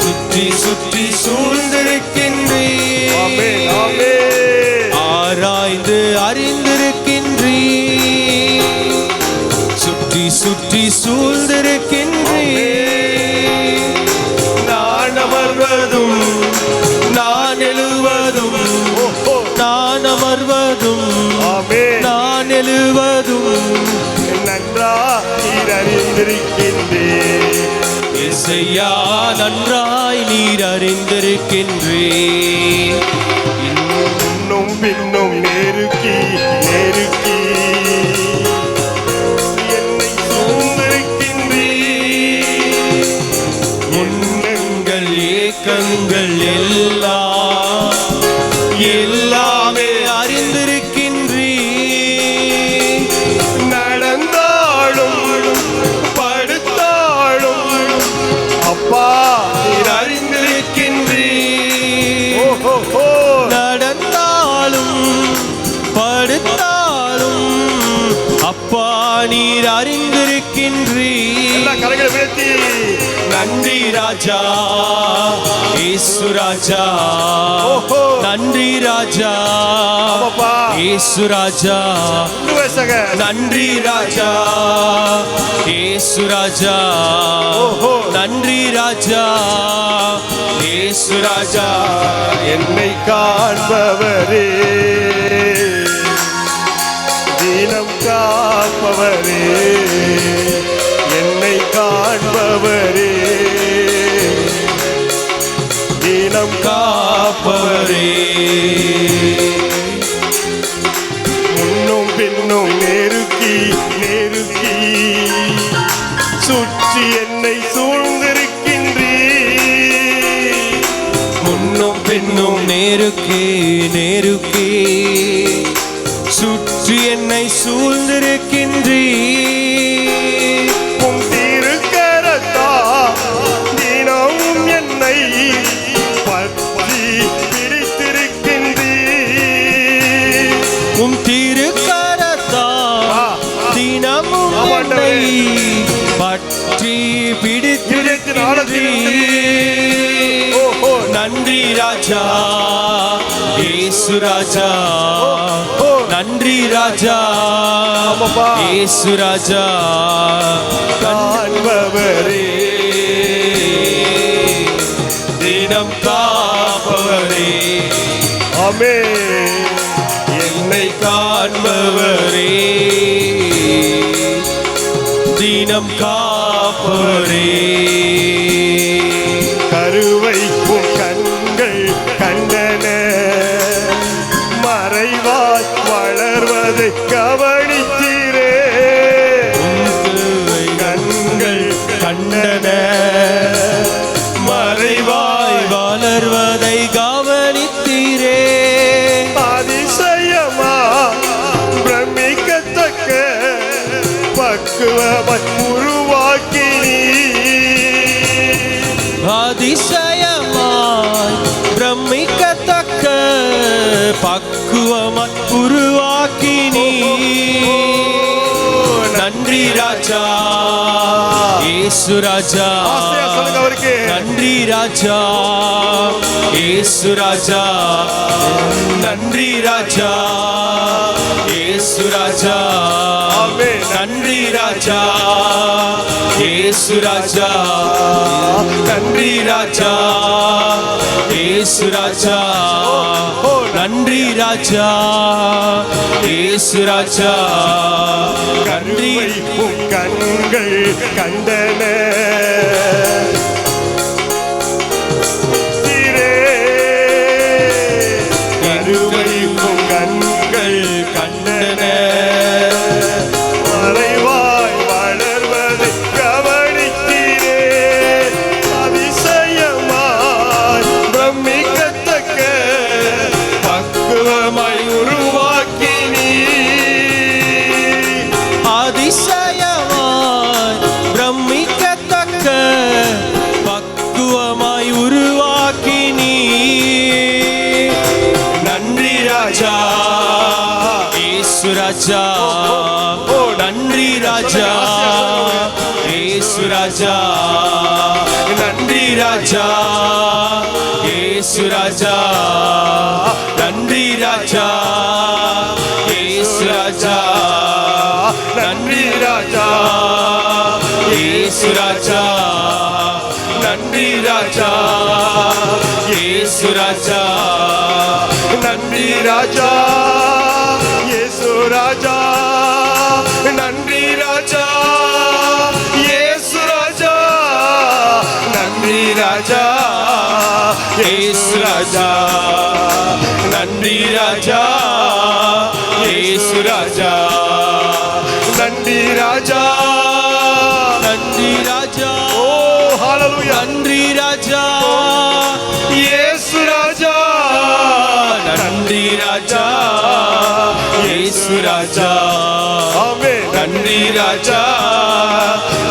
சுற்றி சுற்றி சூழ்ந்திருக்கின்றீர், ஆராய்ந்து அறிந்திருக்கின்றீர், சுற்றி சுற்றி சூழ்ந்திருக்கின்றீர். நான் அமர்வதும் நான் எழுவதும், நான் அமர்வதும் நான் எழுவதும் நன்றாய் அறிந்திருக்கின்றேன். இசையா நன்றாய் நீர் அறிந்திருக்கின்றேன். இன்னும் பின்னும் நெருக்கி நெருக்கி என்னை சூழ்ந்திருக்கின்றீர். முன்னங்கள் ஏக்கங்கள் எல்லாமே அறிந்திருக்கின்றீர். நடந்தாலும் படுத்தாலும் அப்பா நீர் அறிந்திருக்கின்றீர். நடந்தாலும் படுத்தாலும் அப்பா நீர் அறிந்திருக்கின்றீர். கரங்களை உயர்த்தி நன்றி ராஜா இயேசு ராஜா, நன்றி ராஜா இயேசு ராஜா, நன்றி ராஜா இயேசு ராஜா, நன்றி ராஜா இயேசு ராஜா. என்னை காண்பவரே, தினம் காப்பவரே, என்னை காண்பவரே, தினம் காப்பவரே, முன்னும் பின்னும் நெருக்கி நெருக்கி சுற்றி என்னை சூழ்ந்திருக்கின்றீர். முன்னும் பின்னும் நெருக்கி நெருக்கி சுற்றி என்னை சூழ்ந்திருக்கின்றீர். உம் திருக்கரத்தா தினமும் என்னை பற்றி பிடித்திருக்கின்றீர். உம் திருக்கரத்தா தினமும் என்னை பற்றி பிடித்திருக்கின்றீர். நன்றி ராஜா இயேசு ராஜா, நன்றி ராஜா இயேசு ராஜா. காண்பவரே, தினம் காப்பவரே, ஆமென். என்னை காண்பவரே, தினம் காப்பவரே. கருவை உம் கண்கள் கண்டன, மறைவாய் வளர்வதை கவனித்தீரே. கண்கள் கண்டன, மறைவாய் வளர்வதை கவனித்தீரே. அதிசயமா பிரமிக்கத்தக்க பக்குவமாய் உருவாக்கினீ. அதிசயமாய் பிரமிக்கத்தக்க பக்குவமாய் உருவாக்கினீ. நன்றி ராஜா இயேசு ராஜா ஆசையா சொல்லுங்க அவருக்கு. நன்றி ராஜா இயேசு ராஜா நன்றி ராஜா இயேசு ராஜா ஆமென். நன்றி ராஜா இயேசு ராஜா நன்றி ராஜா இயேசு ராஜா நன்றி ராஜா இயேசு ராஜா நன்றி உம் கண்கள் கண்டன கண்கள் கண்டன மறைவாய் வளர்வதை கவனித்தீரே அதிசயமாய் பிரமிக்கத்தக்க பக்குவமாய் உருவாக்கி நீ அதிசயமாய் பிரமிக்கத்தக்க பக்குவமாய் உருவாக்கி நீ நன்றி ராஜா இயேசு ராஜா நன்றி ராஜா இயேசு ராஜா நன்றி ராஜா இயேசு ராஜா நன்றி ராஜா இயேசு ராஜா நன்றி ராஜா இயேசு ராஜா நன்றி ராஜா இயேசு ராஜா நன்றி ராஜா இயேசு ராஜா நன்றி ராஜா இயேசு ராஜா நன்றி ராஜா இயேசு ராஜா நன்றி ராஜா இயேசு ராஜா நன்றி ராஜா நன்றி ராஜா ஓ ஹalleluya நன்றி ராஜா இயேசு ராஜா நன்றி ராஜா இயேசு ராஜா ஆமென் நன்றி ராஜா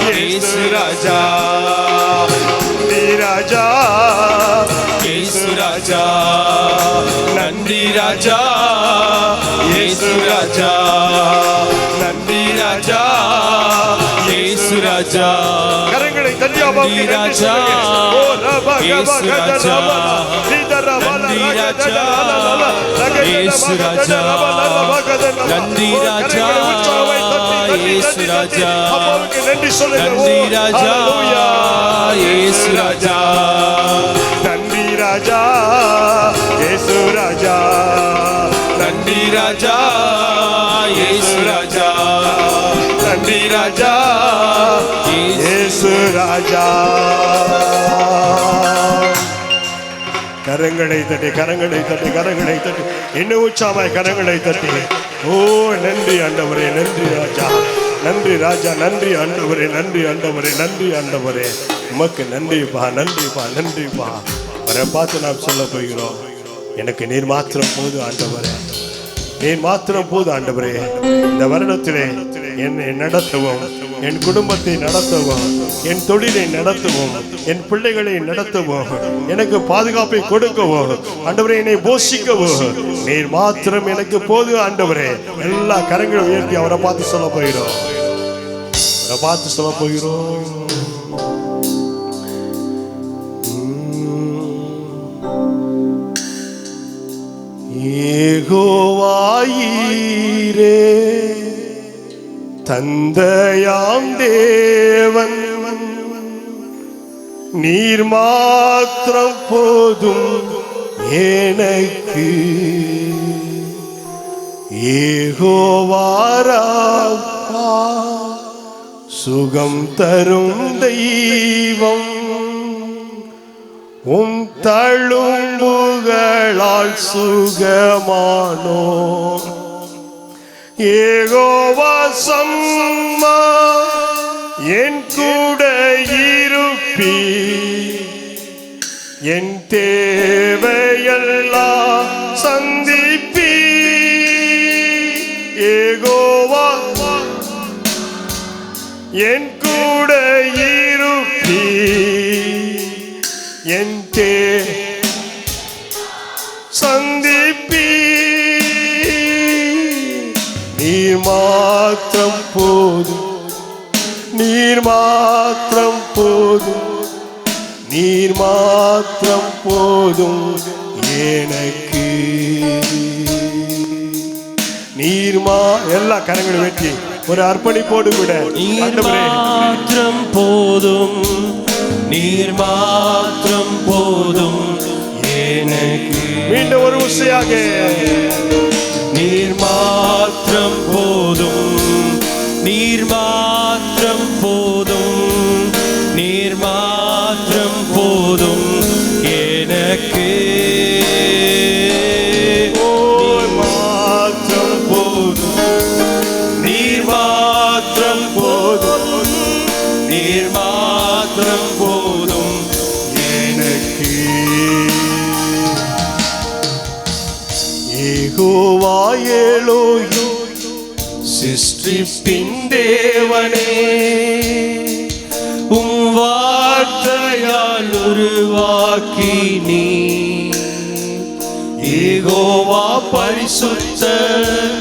இயேசு ராஜா நன்றி ராஜா இயேசு ராஜா நன்றி ராஜா இயேசு ராஜா நன்றி ராஜா இயேசு ராஜா கரங்களை தட்டியாபாவுக்கு நன்றி ராஜா, சொல்லுங்க. ஓ ரபா இயேசு கபா ராஜா, கதரபா நீதரபா நன்றி ராஜா, லகதரபா இயேசு ராஜா, நன்றி ராஜா, இயேசு ராஜா, அப்பாவுக்கு நன்றி சொல்லுங்க. நன்றி ஓ, ராஜா, ஹalleluya. இயேசு ராஜா, நன்றி ராஜா இயேசு ராஜா நன்றி ராஜா, இயேசு ராஜா, நன்றி ராஜா இயேசு ராஜா. கரங்களை தட்டி கரங்களை தட்டி கரங்களை தட்டி இன்னும் உற்சாகமாய் கரங்களை தட்டி ஓ நன்றி ஆண்டவரே நன்றி ராஜா நன்றி ராஜா நன்றி ஆண்டவரே நன்றி ஆண்டவரே நன்றி ஆண்டவரே உமக்கு நன்றிப்பா நன்றிப்பா நன்றிப்பா அவரை பார்த்து நாம் சொல்ல போகிறோம் எனக்கு நீர் மாத்திரம் போது ஆண்டவரே நீர் மாத்திரம் போது ஆண்டவரே இந்த வருடத்திலே என்னை நடத்தவும் என் குடும்பத்தை நடத்தவும் என் தொழிலை நடத்தவும் என் பிள்ளைகளை நடத்தவும் எனக்கு பாதுகாப்பை கொடுக்கவும் ஆண்டவரே என்னை போஷிக்கவும் நீர் மாத்திரம் எனக்கு போது ஆண்டவரே எல்லா கரங்களை உயர்த்தி அவரை பார்த்து சொல்ல போகிறோம் அவரை பார்த்து சொல்ல போகிறோம் யெகோவாயீரே தந்தையாம் தேவன் நீர் மாத்திரம் போதும் எனக்கு யெகோவாராப்பா சுகம் தரும் தெய்வம் உம் தழும்புகளால் சுகமானோ யெகோவா சம்மா என் கூட இருப்பி என் தேவையெல்லாம் சந்திப்பி யெகோவா என் கூட இருப்பி என் சந்திப்பி நீ மாத்திரம் போதும் நீர் மாத்திரம் போதும், நீர் மாத்திரம் போதும் எனக்கு. நீர்மா எல்லா கரங்களும் வெட்டி ஒரு அர்ப்பணிப்போடு விட, நீர் மாத்திரம் போதும், நீர் மாத்திரம் போதும் எனக்கு. மீண்டும் ஒரு உசையாக நீர் மாத்திரம் போதும், நீர் மாத்திரம் போதும், நீர் மாத்திரம் போதும் எனக்கு. மாத்திரம் போதும், நீர் மாத்திரம் போதும், நீர் மாத்திரம் போதும் எனக்கு. யெகோவா எலோஹிம் சிருஷ்டிப்பின் தேவனே, உம் வார்த்தையால் உருவாக்கி நீ. யெகோவா பரிசுத்தர்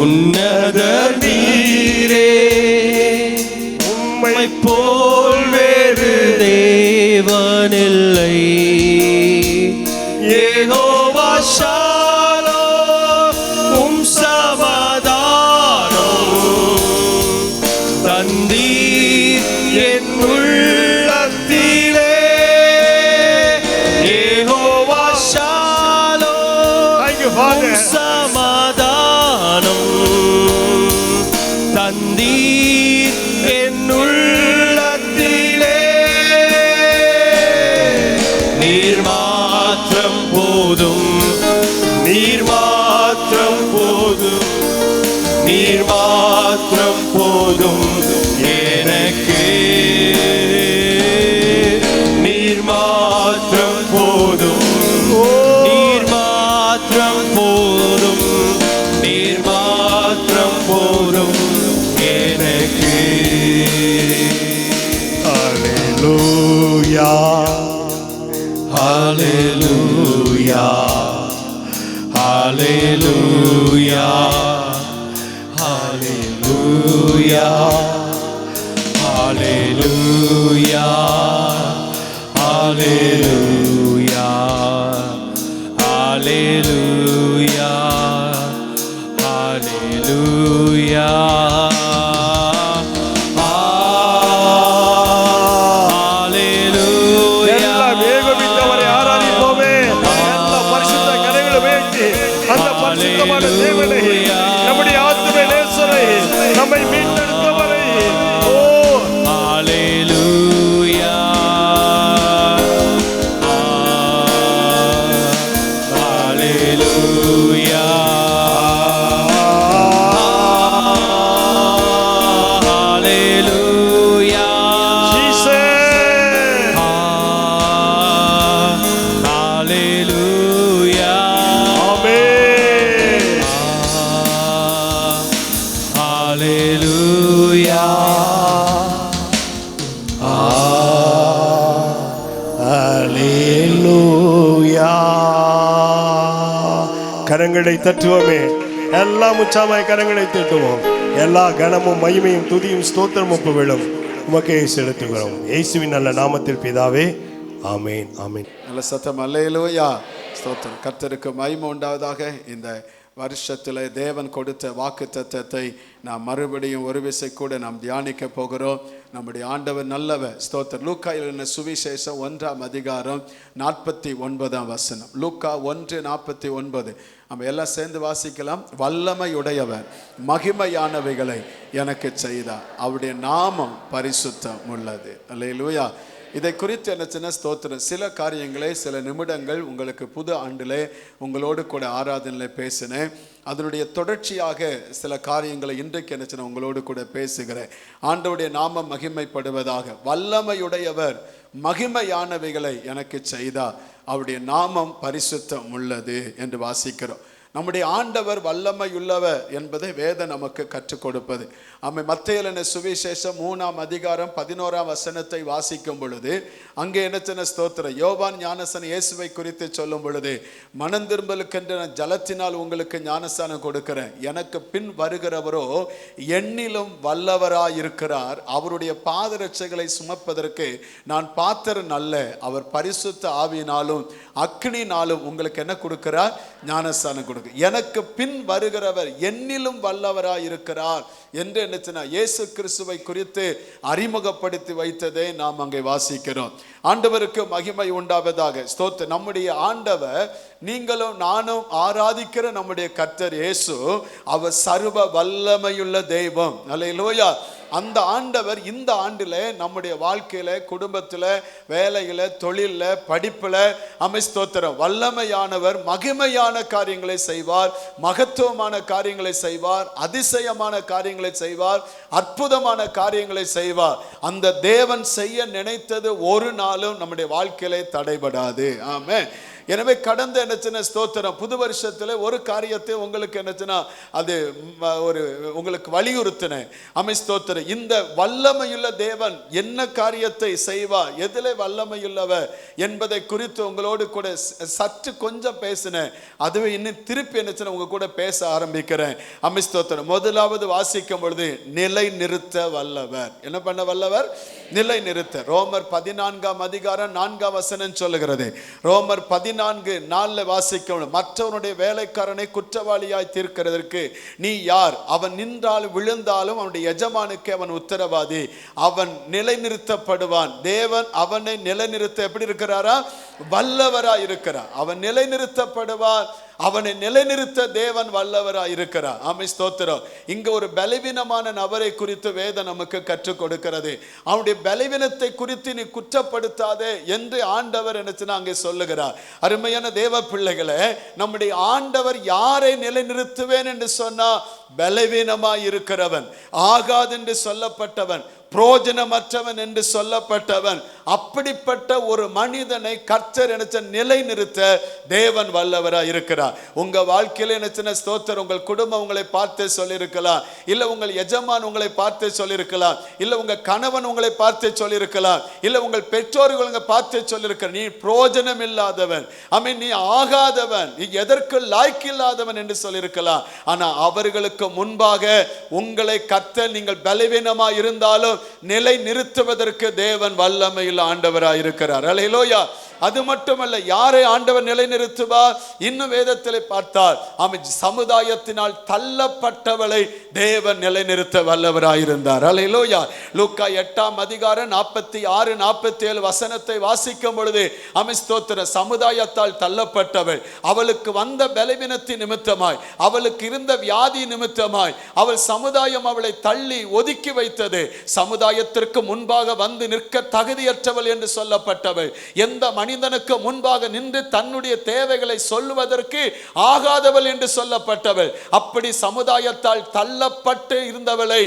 உன்னதர் நீரே, உம்மை போல் வேறு தேவனில்லை. யெகோவா ஷாலோம், உம் சமாதானம் தந்தீர் என் உள்ளத்திலே. யெகோவா ஷாலோம், உம் சமாதானம் தந்தீர் என் உள்ளத்திலே. நீர் மாத்திரம் போதும், நீர் மாத்திரம் போதும், நீர் மாத்திரம் போதும் எனக்கு. நீர் மாத்திரம் போதும், நீர் மாத்திரம் போதும், நீர் மாத்திரம் போதும் எனக்கு. ஹல்லேலூயா, ஹல்லேலூயா, ஹல்லேலூயா, ஹல்லேலூயா, ஹல்லேலூயா, ஹல்லேலூயா, ஹல்லேலூயா, ஹல்லேலூயா. எல்லாம் ஏகோபித்தவரை ஆராதிப்போமே. எல்லா பரிசுத்த கரங்களை உயர்த்தி அந்த பரிசுத்தமான தேவனை, நம்முடைய ஆத்தும நேசரை, நம்மை மீட்டெடுத்தவரை, ஓ ஹல்லேலூயா, ஹல்லேலூயா, ஹல்லேலூயா, ஜீசஸ், ஹல்லேலூயா, ஆமென். ஹல்லேலூயா. ஹல்லேலூயா. கரங்களை தட்டுவோமே, எல்லாம் உற்சாகமாய் கரங்களை தட்டுவோம். எல்லா கனமும் மகிமையும் துதியும் ஸ்தோத்திரமும் புகழும் உமக்கே செலுத்துகிறோம். இயேசுவின் நல்ல நாமத்தில் பிதாவே, ஆமென், ஆமென். நல்ல சத்தம் அல்லேலூயா, ஸ்தோத்திரம். கர்த்தருக்கு மகிமை உண்டாவதாக. இந்த வருஷத்தில் தேவன் கொடுத்த வாக்குத்தத்தத்தை நாம் மறுபடியும் ஒரு விசை கூட நாம் தியானிக்க போகிறோம். நம்முடைய ஆண்டவர் நல்லவர், ஸ்தோத்திரம். லூக்கா எழுதின சுவிசேஷம் 1ஆம் அதிகாரம் 49ஆம் வசனம். லூக்கா 1:49. நம்ம எல்லாம் சேர்ந்து வாசிக்கலாம். வல்லமையுடையவர் மகிமையானவைகளை எனக்கு செய்தார், அவருடைய நாமம் பரிசுத்தம் உள்ளது. அல்லேலூயா. இதை குறித்து என்ன சின்ன ஸ்தோத்திரம், சில காரியங்களை சில நிமிடங்கள் உங்களுக்கு புது ஆண்டிலே உங்களோடு கூட ஆராதனையில் பேசினேன். அதனுடைய தொடர்ச்சியாக சில காரியங்களை இன்றைக்கு என்ன சின்ன உங்களோடு கூட பேசுகிறேன். ஆண்டவருடைய நாமம் மகிமைப்படுவதாக. வல்லமையுடையவர் மகிமையானவைகளை எனக்கு செய்தார், அவருடைய நாமம் பரிசுத்தம் உள்ளது என்று வாசிக்கிறோம். நம்முடைய ஆண்டவர் வல்லமையுள்ளவர் என்பதை வேதம் நமக்கு கற்றுக் கொடுப்பது. மத்தேயு எழுதின சுவிசேஷம் 3ஆம் அதிகாரம் 11ஆம் வசனத்தை வாசிக்கும் பொழுது அங்கே என்ன ஸ்தோத்திரம், யோவான் ஞானஸ்நானம் இயேசுவை குறித்து சொல்லும் பொழுது, மனம் திரும்பலுக்கென்று ஜலத்தினால் உங்களுக்கு ஞானஸ்நானம் கொடுக்கிறேன், எனக்கு பின் வருகிறவரோ என்னிலும் வல்லவராயிருக்கிறார், அவருடைய பாதரட்சைகளை சுமப்பதற்கு நான் பாத்திரன் அல்ல, அவர் பரிசுத்த ஆவியினாலும் அக்னினாலும் உங்களுக்கு என்ன கொடுக்கிறார், ஞானஸ்நானம் கொடுக்க. எனக்கு பின் வருகிறவர் என்னிலும் வல்லவராயிருக்கிறார் என்று என்ன இயேசு கிறிஸ்துவை குறித்து அறிமுகப்படுத்தி வைத்ததை நாம் அங்கே வாசிக்கிறோம். ஆண்டவருக்கு மகிமை உண்டாவதாக. ஸ்தோத்திரம். நம்முடைய ஆண்டவர், நீங்களும் நானும் ஆராதிக்கிற நம்முடைய கர்த்தர் இயேசு, அவர் சர்வ வல்லமையுள்ள தெய்வம். அல்லேலூயா. அந்த ஆண்டவர் இந்த ஆண்டில் நம்முடைய வாழ்க்கையில, குடும்பத்தில், வேலையில, தொழில, படிப்புல ஸ்தோத்திரம் வல்லமையானவர். மகிமையான காரியங்களை செய்வார், மகத்துவமான காரியங்களை செய்வார், அதிசயமான காரியங்களை செய்வார், அற்புதமான காரியங்களை செய்வார். அந்த தேவன் செய்ய நினைத்தது ஒரு நாளும் நம்முடைய வாழ்க்கையிலே தடைபடாது. ஆமென். எனவே கடந்த என்ன ஸ்தோத்திரம் புது வருஷத்துல ஒரு காரியத்தை உங்களுக்கு என்னச்சுன்னா அது ஒரு உங்களுக்கு வலியுறுத்தினேன். ஸ்தோத்திரம். இந்த வல்லமையுள்ள தேவன் என்ன காரியத்தை செய்வார், எதிலே வல்லமையுள்ளவர் என்பதை குறித்து உங்களோடு கூட சற்று கொஞ்சம் பேசினேன். அதுவே இன்னும் திருப்பி என்னச்சுன்னா உங்க கூட பேச ஆரம்பிக்கிறேன். ஸ்தோத்திரம். முதலாவது வாசிக்கும் பொழுது நிலை நிறுத்த வல்லவர். என்ன பண்ண வல்லவர்? நிலை நிறுத்த. ரோமர் 14ஆம் அதிகாரம் 4ஆம் வசனம் சொல்லுகிறது. ரோமர் 14:4 வாசிக்கணும். மற்றவனுடைய வேலைக்காரனை குற்றவாளியாய் தீர்க்கிறதற்கு நீ யார்? அவன் நின்றாலும் விழுந்தாலும் அவனுடைய எஜமானுக்கு அவன் உத்தரவாதி, அவன் நிலைநிறுத்தப்படுவான். தேவன் அவனை நிலைநிறுத்த எப்படி இருக்கிறாரா? வல்லவரா இருக்கிறார். அவன் நிலைநிறுத்தப்படுவான். அவனை நிலைநிறுத்த தேவன் வல்லவராய் இருக்கிறார். ஸ்தோத்திரம். இங்க ஒரு பலவீனமான நபரை குறித்து வேதம் நமக்கு கற்றுக் கொடுக்கிறது. அவனுடைய பலவீனத்தை குறித்து நீ குற்றப்படுத்தாதே என்று ஆண்டவர் என்னச்சுன்னா அங்கே சொல்லுகிறார். அருமையான தேவ பிள்ளைகளே, நம்முடைய ஆண்டவர் யாரை நிலைநிறுத்துவேன் என்று சொன்னா, பலவீனமாய் இருக்கிறவன், ஆகாது என்று சொல்லப்பட்டவன், புரோஜனமற்றவன் என்று சொல்லப்பட்டவன், அப்படிப்பட்ட ஒரு மனிதனை கர்த்தர் என்ன நிலை நிறுத்த தேவன் வல்லவராய் இருக்கிறார். உங்க வாழ்க்கையில என்ன ஸ்தோத்திரம், உங்கள் குடும்பம் உங்களை பார்த்து சொல்லியிருக்கலாம், இல்ல உங்கள் எஜமான் உங்களை பார்த்து சொல்லியிருக்கலாம், இல்ல உங்க கணவன் உங்களை பார்த்து சொல்லியிருக்கலாம், இல்ல உங்கள் பெற்றோர்கள் உங்களை பார்த்து சொல்லியிருக்க, நீ புரோஜனம் இல்லாதவன், நீ ஆகாதவன், நீ எதற்கு லாய்க்கில்லாதவன் என்று சொல்லியிருக்கலாம். ஆனா அவர்களுக்கு முன்பாக உங்களை கர்த்தர், நீங்கள் பலவீனமாய் இருந்தாலும் நிலை நிறுத்துவதற்கு தேவன் வல்லமையில் ஆண்டவராய் இருக்கிறார். அல்லேலூயா. அது மட்டுமல்ல, யாரை ஆண்டவர் நிலைநிறுத்துவார்? இன்னும் வேதத்தில் பார்த்தால் சமுதாயத்தினால் தள்ளப்பட்டவளை தேவன் நிலைநிறுத்த வல்லவராயிருந்தார். அல்லேலூயா. லூக்கா 8ஆம் அதிகாரம் 46, 47 வசனத்தை வாசிக்கும் பொழுது ஸ்தோத்திரம், சமுதாயத்தால் தள்ளப்பட்டவள், அவளுக்கு வந்த பலவீனத்தின் நிமித்தமாய், அவளுக்கு இருந்த வியாதி நிமித்தமாய், அவள் சமுதாயம் அவளை தள்ளி ஒதுக்கி வைத்தது. சமுதாயத்திற்கு முன்பாக வந்து நிற்க தகுதியற்றவள் என்று சொல்லப்பட்டவள், எந்த மனிதனுக்கு முன்பாக நின்று தன்னுடைய தேவைகளை சொல்லுவதற்கு ஆகாதவள் என்று சொல்லப்பட்டவள். அப்படி சமுதாயத்தால் தள்ளப்பட்டு இருந்தவளை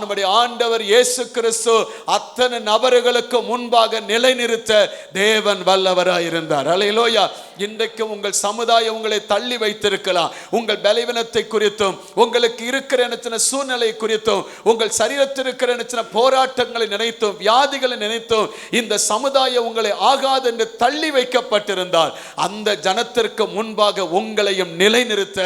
நம்முடைய ஆண்டவர் இயேசு கிறிஸ்து அத்தனை நபர்களுக்கு முன்பாக நிலைநிறுத்த தேவன் வல்லவராய் இருந்தார். அல்லேலூயா. இன்றைக்கும் உங்கள் சமுதாயம் உங்களை தள்ளி வைத்திருக்கலாம். உங்கள் பலவீனத்தை குறித்தும், உங்களுக்கு இருக்கிற சூழ்நிலை குறித்தும், உங்கள் சரீரத்தில் இருக்கிற போராட்டங்களை நினைத்தும், வியாதிகளை நினைத்தும் இந்த சமுதாயம் உங்களை ஆகாது என்று தள்ளி வைக்கப்பட்டிருந்தால், அந்த ஜனத்திற்கு முன்பாக உங்களையும் நிலைநிறுத்த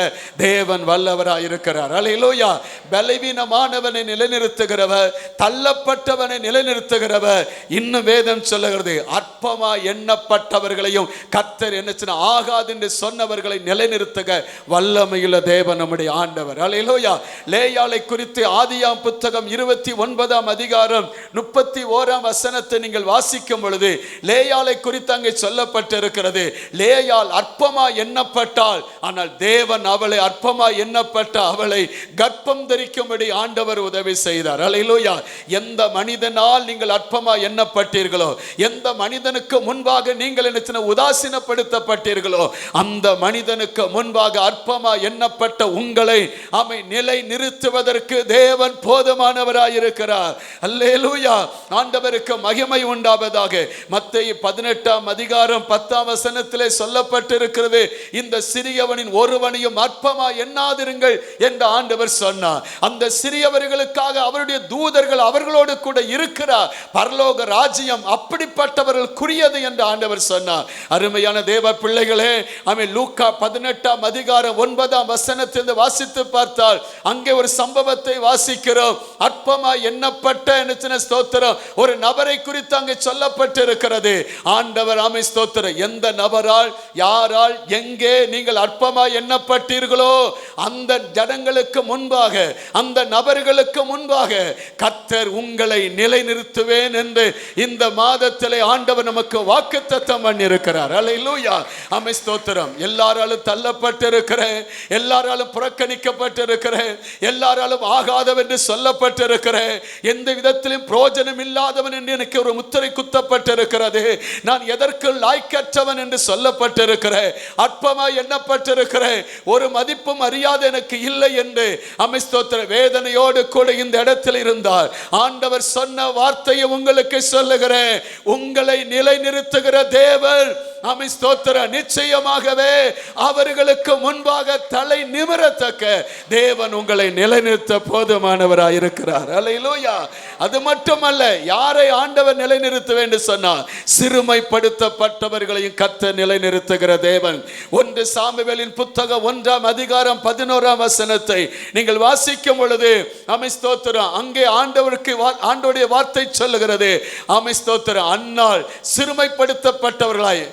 தேவன் வல்லவராய் இருக்கிறார். அல்லேலூயா. பலவீனமானவனை நிலைநிறுத்துகிறவர், தள்ளப்பட்டவனை நிலைநிறுத்துகிறவர். இன்னும் வேதம் சொல்லுகிறது, அற்பமா எண்ணப்பட்டவர்களையும் கர்த்தர் என்ன ஆகாது என்று சொன்னவர்களை நிலைநிறுத்துக வல்லமையுள்ள தேவன் நம்முடைய ஆண்டவர். அல்லேலூயா. லேயாளை குறித்து ஆதியாம் புத்தகம் 29ஆம் அதிகாரம் 31ஆம் வசனத்தை நீங்கள் வாசிக்கும் பொழுது லேயாளை குறித்து அங்கே சொல்லப்பட்டிருக்கிறது. லேயாள் அற்பமா எண்ணப்பட்டாள், ஆனால் தேவன் அவளை அற்பமா எண்ணப்பட்ட அவளை கர்ப்பம் தரிக்கும்படி ஆண்டவர் உதவி செய்தார். அல்லேலூயா. எந்த மனிதனால் நீங்கள் அற்பமா எண்ணப்பட்டீர்களோ, எந்த மனிதனுக்கு முன்பாக நீங்கள் என்ன உதாசீனப்படுத்த பட்டீர்களோ, அந்த மனிதனுக்கு முன்பாக அற்பமா எண்ணப்பட்ட உங்களை நிலை நிறுத்துவதற்கு தேவன் போதுமானவராய் இருக்கிறார். அல்லேலூயா. ஆண்டவருக்கு மகிமை உண்டு. உண்டாவதாக. மத்தேயு 18:10 சொல்லப்பட்டிருக்கிறது, இந்த சிறியவனின் ஒருவனையும் அற்பமா எண்ணாதிருங்கள் என்று ஆண்டவர் சொன்னார். அந்த சிறியவர்களுக்காக அவருடைய தூதர்கள் அவர்களோடு கூட இருக்கிறார். பரலோக ராஜ்யம் அப்படிப்பட்டவர்களுக்குரியது என்று ஆண்டவர் சொன்னார். அருமையான தேவ பிள்ளைகளே, லூக்கா 18:9 வாசித்து பார்த்தால் அங்கே ஒரு சம்பவத்தை வாசிக்கிறோம். அற்பமா எண்ணப்பட்ட ஸ்தோத்திரம் ஒரு நபரை குறித்து அங்கே சொல்லப்பட்டிருக்கிறது. ஆண்டவர் ஸ்தோத்திரம், எந்த நபரால் யாரால் எங்கே நீங்கள் அற்பமா எண்ணப்பட்டீர்களோ அந்த ஜனங்களுக்கு முன்பாக, அந்த நபர்களுக்கு முன்பாக கர்த்தர் உங்களை நிலைநிறுத்துவேன் என்று இந்த மாதத்திலே ஆண்டவர் நமக்கு வாக்குத்தத்தம் பண்ணியிருக்கிறார். அல்லேலூயா. ஸ்தோத்திரம். எல்லாராலும் தள்ளப்பட்டிருக்கிறேன், எல்லாராலும் புறக்கணிக்கப்பட்டிருக்கிறேன், எல்லாராலும் ஆகாதவன் என்று சொல்லப்பட்டிருக்கிறேன், எந்த விதத்திலும் பிரயோஜனம் இல்லாதவன் என்று எனக்கு ஒரு முத்திரை குத்தப்பட்டிருக்கிறது, நான் எதற்கு லாய்க்கற்றவன் என்று சொல்லப்பட்டிருக்கிறேன், அற்பமாய் எண்ணப்பட்டிருக்கிறேன், ஒரு மதிப்பும் அறியாத எனக்கு இல்லை என்று ஸ்தோத்திர வேதனையோடு கூட இந்த இடத்தில் இருந்தார். ஆண்டவர் சொன்ன வார்த்தையை உங்களுக்கு சொல்லுகிறேன், உங்களை நிலைநிறுத்துகிற தேவன் ஸ்தோத்திர நிச்சயமாகவே அவர்களுக்கு முன்பாக தலை நிமிரத்தக்க தேவன் உங்களை நிலைநிறுத்த போதுமானவராய் இருக்கிறார். அல்லேலூயா. அது மட்டுமல்ல, யாரை ஆண்டவர் நிலைநிறுத்த வேண்டும் சொன்னார், சிறுமைப்படுத்தப்பட்டவர்களையும் கர்த்தர் நிலைநிறுத்துகிற தேவன். 1 சாமுவேலின் புத்தகம் 1:11 நீங்கள் வாசிக்கும் பொழுது ஸ்தோத்திரம், அங்கே ஆண்டவருடைய வார்த்தை சொல்லுகிறது, ஸ்தோத்திரம், அன்னாள் சிறுமைப்படுத்தப்பட்டவர்களாய்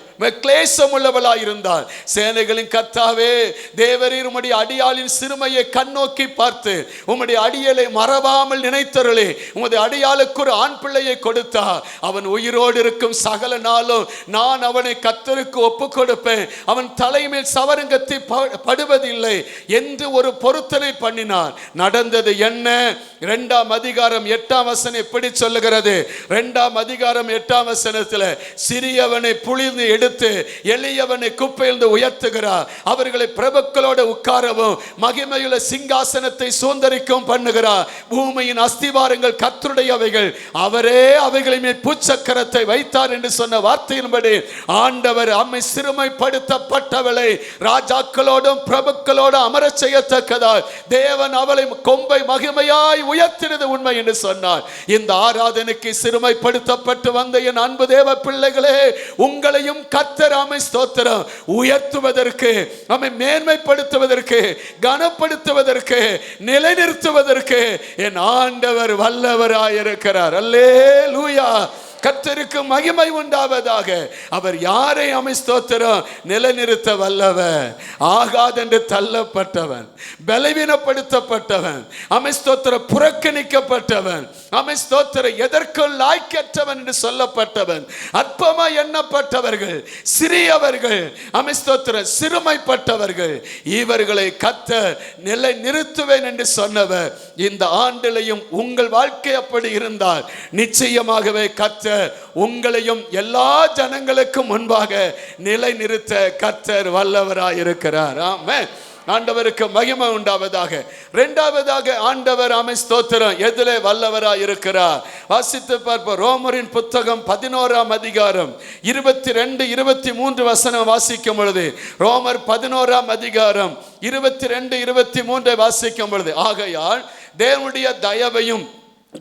கிளேசம் உள்ளவளாய் இருந்தால், சேனைகளின் கர்த்தாவே தேவரீர் உம்முடைய அடியாளின் சிறுமையை கண்ணோக்கி பார்த்து உம்முடைய அடியலை மறவாமல் நினைத்தருளே, உம்முடைய அடியாளுக்கு ஒரு ஆண் பிள்ளையை கொடுத்தா, அவன் உயிரோடு இருக்கும் சகல நாளும் நான் அவனை கர்த்தருக்கு ஒப்பு கொடுப்பேன், அவன் தலைமையில் சவரங்கத்தை படுவதில்லை என்று ஒரு பொருத்தனை பண்ணினார். நடந்தது என்ன? 2:8 எப்படி சொல்லுகிறது? 2:8 சிறியவனை புளிந்து எடுத்து எளியவனை குப்பையிலிருந்து உயர்த்துகிறார், அவர்களை பிரபுக்களோடு உட்காரவும் மகிமையுள்ள சிங்காசனத்தை சுதந்தரிக்கவும் பண்ணுகிறார். பூமியின் அஸ்திவாரங்கள் கர்த்தருடையவைகள், அவரே அவைகளின் மேல் பூச்சக்கரத்தை வைத்தார் என்று சொன்ன வார்த்தையின்படி ஆண்டவர் சிறுமைப்படுத்தப்பட்டவளை ராஜாக்களோடும் பிரபுக்களோடும் அமர செய்யத்தக்கதால் தேவன் அவளை கொம்பை மகிமையாய் உயர்த்தினது உண்மை என்று சொன்னார். இந்த ஆராதனைக்கு சிறுமைப்படுத்தப்பட்டு வந்த என் அன்பு தேவ பிள்ளைகளே, உங்களையும் கர்த்தர் ஸ்தோத்திரம் உயர்த்துவதற்கு, மேன்மைப்படுத்துவதற்கு, கனப்படுத்துவதற்கு, நிலைநிறுத்துவதற்கு என் ஆண்டவர் வல்லவராயிருக்கிறார். அல்லேலூயா. கர்த்தருக்கு மகிமை உண்டாவதாக. அவர் யாரை ஸ்தோத்திரம் நிலைநிறுத்த வல்லவர்? ஆகாதென்று தள்ளப்பட்டவன், பலவீனப்படுத்தப்பட்டவன், ஸ்தோத்திரம் புறக்கணிக்கப்பட்டவன், ஸ்தோத்திரம் எதற்கும் லாய்க்கற்றவன் என்று சொல்லப்பட்டவன், அற்பமா எண்ணப்பட்டவர்கள், சிறியவர்கள், ஸ்தோத்திரம் சிறுமைப்பட்டவர்கள், இவர்களை கர்த்தர் நிலை நிறுத்துவேன் என்று சொன்னவர். இந்த ஆண்டிலையும் உங்கள் வாழ்க்கை அப்படி இருந்தால் நிச்சயமாகவே கர்த்தர் உங்களையும் எல்லா ஜனங்களுக்கும் முன்பாக நிலை நிறுத்த கர்த்தர் வல்லவராய் இருக்கிறார். ஆமென். ஆண்டவருக்கு மகிமை உண்டாவதாக. இரண்டாவதாக ஆண்டவர் ஸ்தோத்திரம் எதிலே வல்லவராய் இருக்கிறார்? வாசித்து பார்ப்போம். ரோமரின் புத்தகம் 11:22-23 வாசிக்கும் பொழுது, ரோமர் 11:22-23 வாசிக்கும் பொழுது, ஆகையால் தேவனுடைய தயவையும்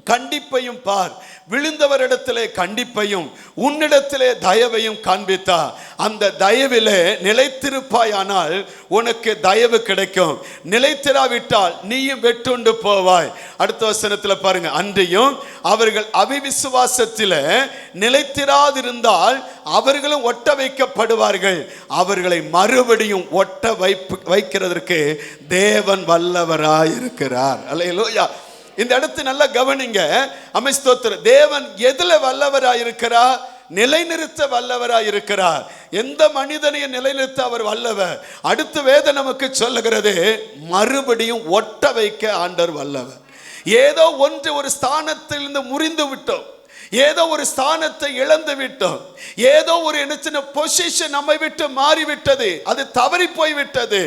கண்டிப்பையும் பார், விழுந்தவரிடத்திலே கண்டிப்பையும் உன்னிடத்திலே தயவையும் காண்பித்தார், அந்த தயவிலே நிலைத்திருப்பாயானால் உனக்கு தயவு கிடைக்கும், நிலைத்திராவிட்டால் நீயும் வெட்டுண்டு போவாய். அடுத்த வசனத்தில் பாருங்க, அன்றியும் அவர்கள் அவிவிசுவாசத்தில் நிலைத்திராதிருந்தால் அவர்களும் ஒட்ட வைக்கப்படுவார்கள், அவர்களை மறுபடியும் ஒட்ட வைக்கிறதற்கு தேவன் வல்லவராயிருக்கிறார். அல்லேலூயா. இந்த இடத்து நல்லா கவனிங்க. ஸ்தோத்திரம். தேவன் எதுல வல்லவராயிருக்கிறார்? நிலைநிறுத்த வல்லவராயிருக்கிறார். எந்த மனிதனையும் நிலைநிறுத்த அவர் வல்லவர். அடுத்த வேதம் நமக்கு சொல்லுகிறது, மறுபடியும் ஒட்ட வைக்க ஆண்டவர் வல்லவர். ஏதோ ஒன்று ஒரு ஸ்தானத்திலிருந்து முறிந்து விட்டோம், ஏதோ ஒரு ஸ்தானத்தை இழந்து விட்டோம், ஏதோ ஒரு பொசிஷன் நம்மை விட்டு மாறிவிட்டது, அது தவறி போய்விட்டது.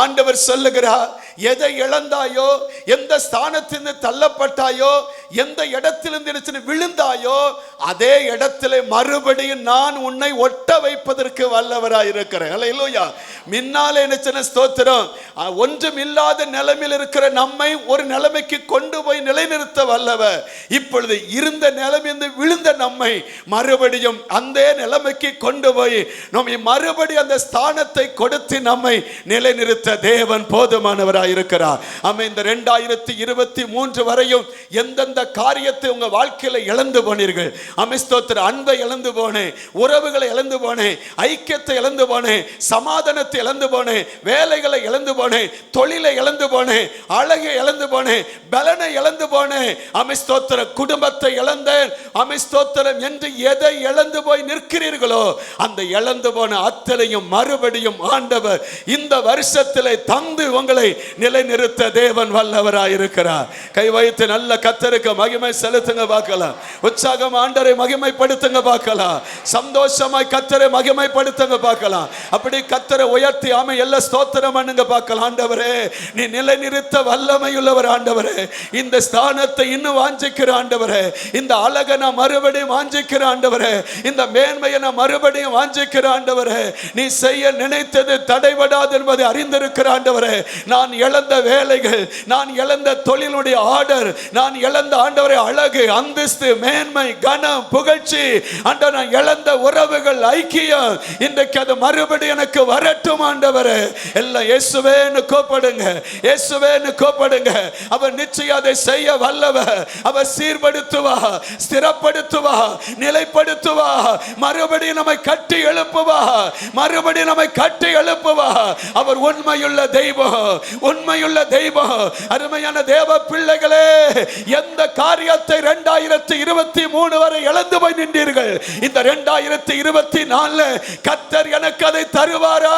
ஆண்டவர் சொல்லுகிறார், எதை இழந்தாயோ, எந்த ஸ்தானத்திலிருந்து தள்ளப்பட்டாயோ, எந்த இடத்திலிருந்து விழுந்தாயோ, அதே இடத்திலே மறுபடியும் நான் உன்னை ஒட்ட வைப்பதற்கு வல்லவராய் இருக்கிறேன். அல்லேலூயா. முன்னாலே என்ன ஸ்தோத்திரம், ஒன்றும் இல்லாத நிலைமையில் இருக்கிற நம்மை ஒரு நிலைமைக்கு கொண்டு போய் நிலைநிறுத்த வல்லவர். இப்பொழுது இருந்த நிலைமையிலிருந்து விழுந்த நம்மை மறுபடியும் அந்த நிலைமைக்கு கொண்டு போய் நம்மை மறுபடியும் அந்த ஸ்தானத்தை கொடுத்து நம்மை நிலைநிறுத்த தேவன் போதுமானவராய் இருக்கிறார். இந்த 2023 வரையும் எந்தெந்த காரியத்தை உங்க வாழ்க்கையில இழந்து போனீர்கள், ஸ்தோத்திரம், அன்பை இழந்து போனேன், உறவுகளை இழந்து போனேன், ஐக்கியத்தை இழந்து போனேன், சமாதானத்தை இழந்து போனேன், வேலைகளை இழந்து போனேன், தொழிலை இழந்து போனேன், அழகை இழந்து போனேன், பலனை இழந்து போனேன், ஸ்தோத்திரம், குடும்பத்தை இழந்தேன், ஸ்தோத்திரம் என்று எதை இழந்து போய் நிற்கிறீர்களோ அந்த இழந்து போன அத்தனையும் மறுபடியும் ஆண்டவர் இந்த வருஷத்திலே தந்து உங்களை நிலைநிறுத்த தேவன் வல்லவராய் இருக்கிறார். கை வைத்து நல்ல கர்த்தருக்கு மகிமை செலுத்துங்க பார்க்கலாம். உற்சாகம் ஆண்டவரை மகிமைப்படுத்துங்க பார்க்கலாம். சந்தோஷமாய் கர்த்தரை மகிமைப்படுத்துங்க பார்க்கலாம். அப்படி கர்த்தரை உயர்த்தி எல்லா ஸ்தோத்திரம் பண்ணுங்க பார்க்கலாம். ஆண்டவரே, நீ நிலைநிறுத்த வல்லமையுள்ளவர். ஆண்டவரே, இந்த ஸ்தானத்தை இன்னும் வாஞ்சிக்கிற ஆண்டவரே, இந்த அழகை நான் மறுபடியும் வாஞ்சிக்கிற ஆண்டவரே, இந்த மேன்மையை நான் மறுபடியும் வாஞ்சிக்கிற ஆண்டவரே, நீ செய்ய நினைத்தது தடைபடாது என்பதை அறிந்திருக்கிற ஆண்டவரே, நான் இழந்த வேலைகள், நான் இழந்த தொழிலுடைய ஆர்டர், நான் இழந்த ஆண்டவரே அழகு, அந்தஸ்து, மேன்மை, கனம், புகழ்ச்சி, ஆண்டவர் நான் இழந்த உறவுகள், ஐக்கியம், இன்றைக்கு அது மறுபடியும் எனக்கு வரட்டும் ஆண்டவரே. எல்லாம் இயேசுவேன்னு கூப்பிடுங்க, இயேசுவேன்னு கூப்பிடுங்க. அவர் நிச்சயம் அதை செய்ய வல்லவர். அவர் சீர்படுத்துவா, ஸ்திரப்படுத்துவா, நிலைப்படுத்துவா, மறுபடியும் நம்மை கட்டி எழுப்புவா, மறுபடியும் நம்மை கட்டி எழுப்புவா. அவர் உண்மையுள்ள தெய்வம், உண்மையுள்ள தெய்வம். அருமையான தேவ பிள்ளைகளே, எந்த காரியத்தை 2023 வரை இழந்து போய் நின்றீர்கள், இந்த 2024 கர்த்தர் எனக்கு அதை தருவாரா?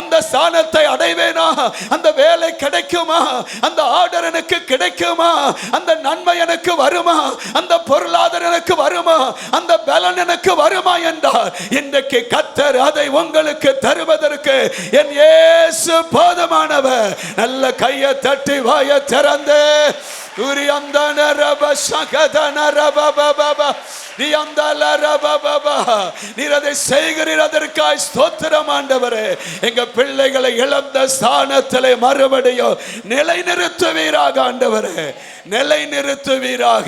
அந்த ஸ்தானத்தை அடைவேனா? அந்த வேலை கிடைக்குமா? அந்த ஆர்டர் எனக்கு கிடைக்குமா? அந்த நன்மை எனக்கு வருமா? அந்த பொருளாதாரம் எனக்கு வருமா? அந்த பலன் எனக்கு வருமா என்றால் இன்றைக்கு கர்த்தர் அதை உங்களுக்கு தருவதற்கு என் இயேசு போதுமானவர். நல்ல கையை தட்டி வாயை திறந்து நீர் அதை செய்கிறீர், அதற்காய் ஸ்தோத்திரம் ஆண்டவரே. எங்க பிள்ளைகளை இழந்த ஸ்தானத்திலே மறுபடியும் நிலைநிறுத்துவீராக ஆண்டவரே, நிலைநிறுத்துவீராக.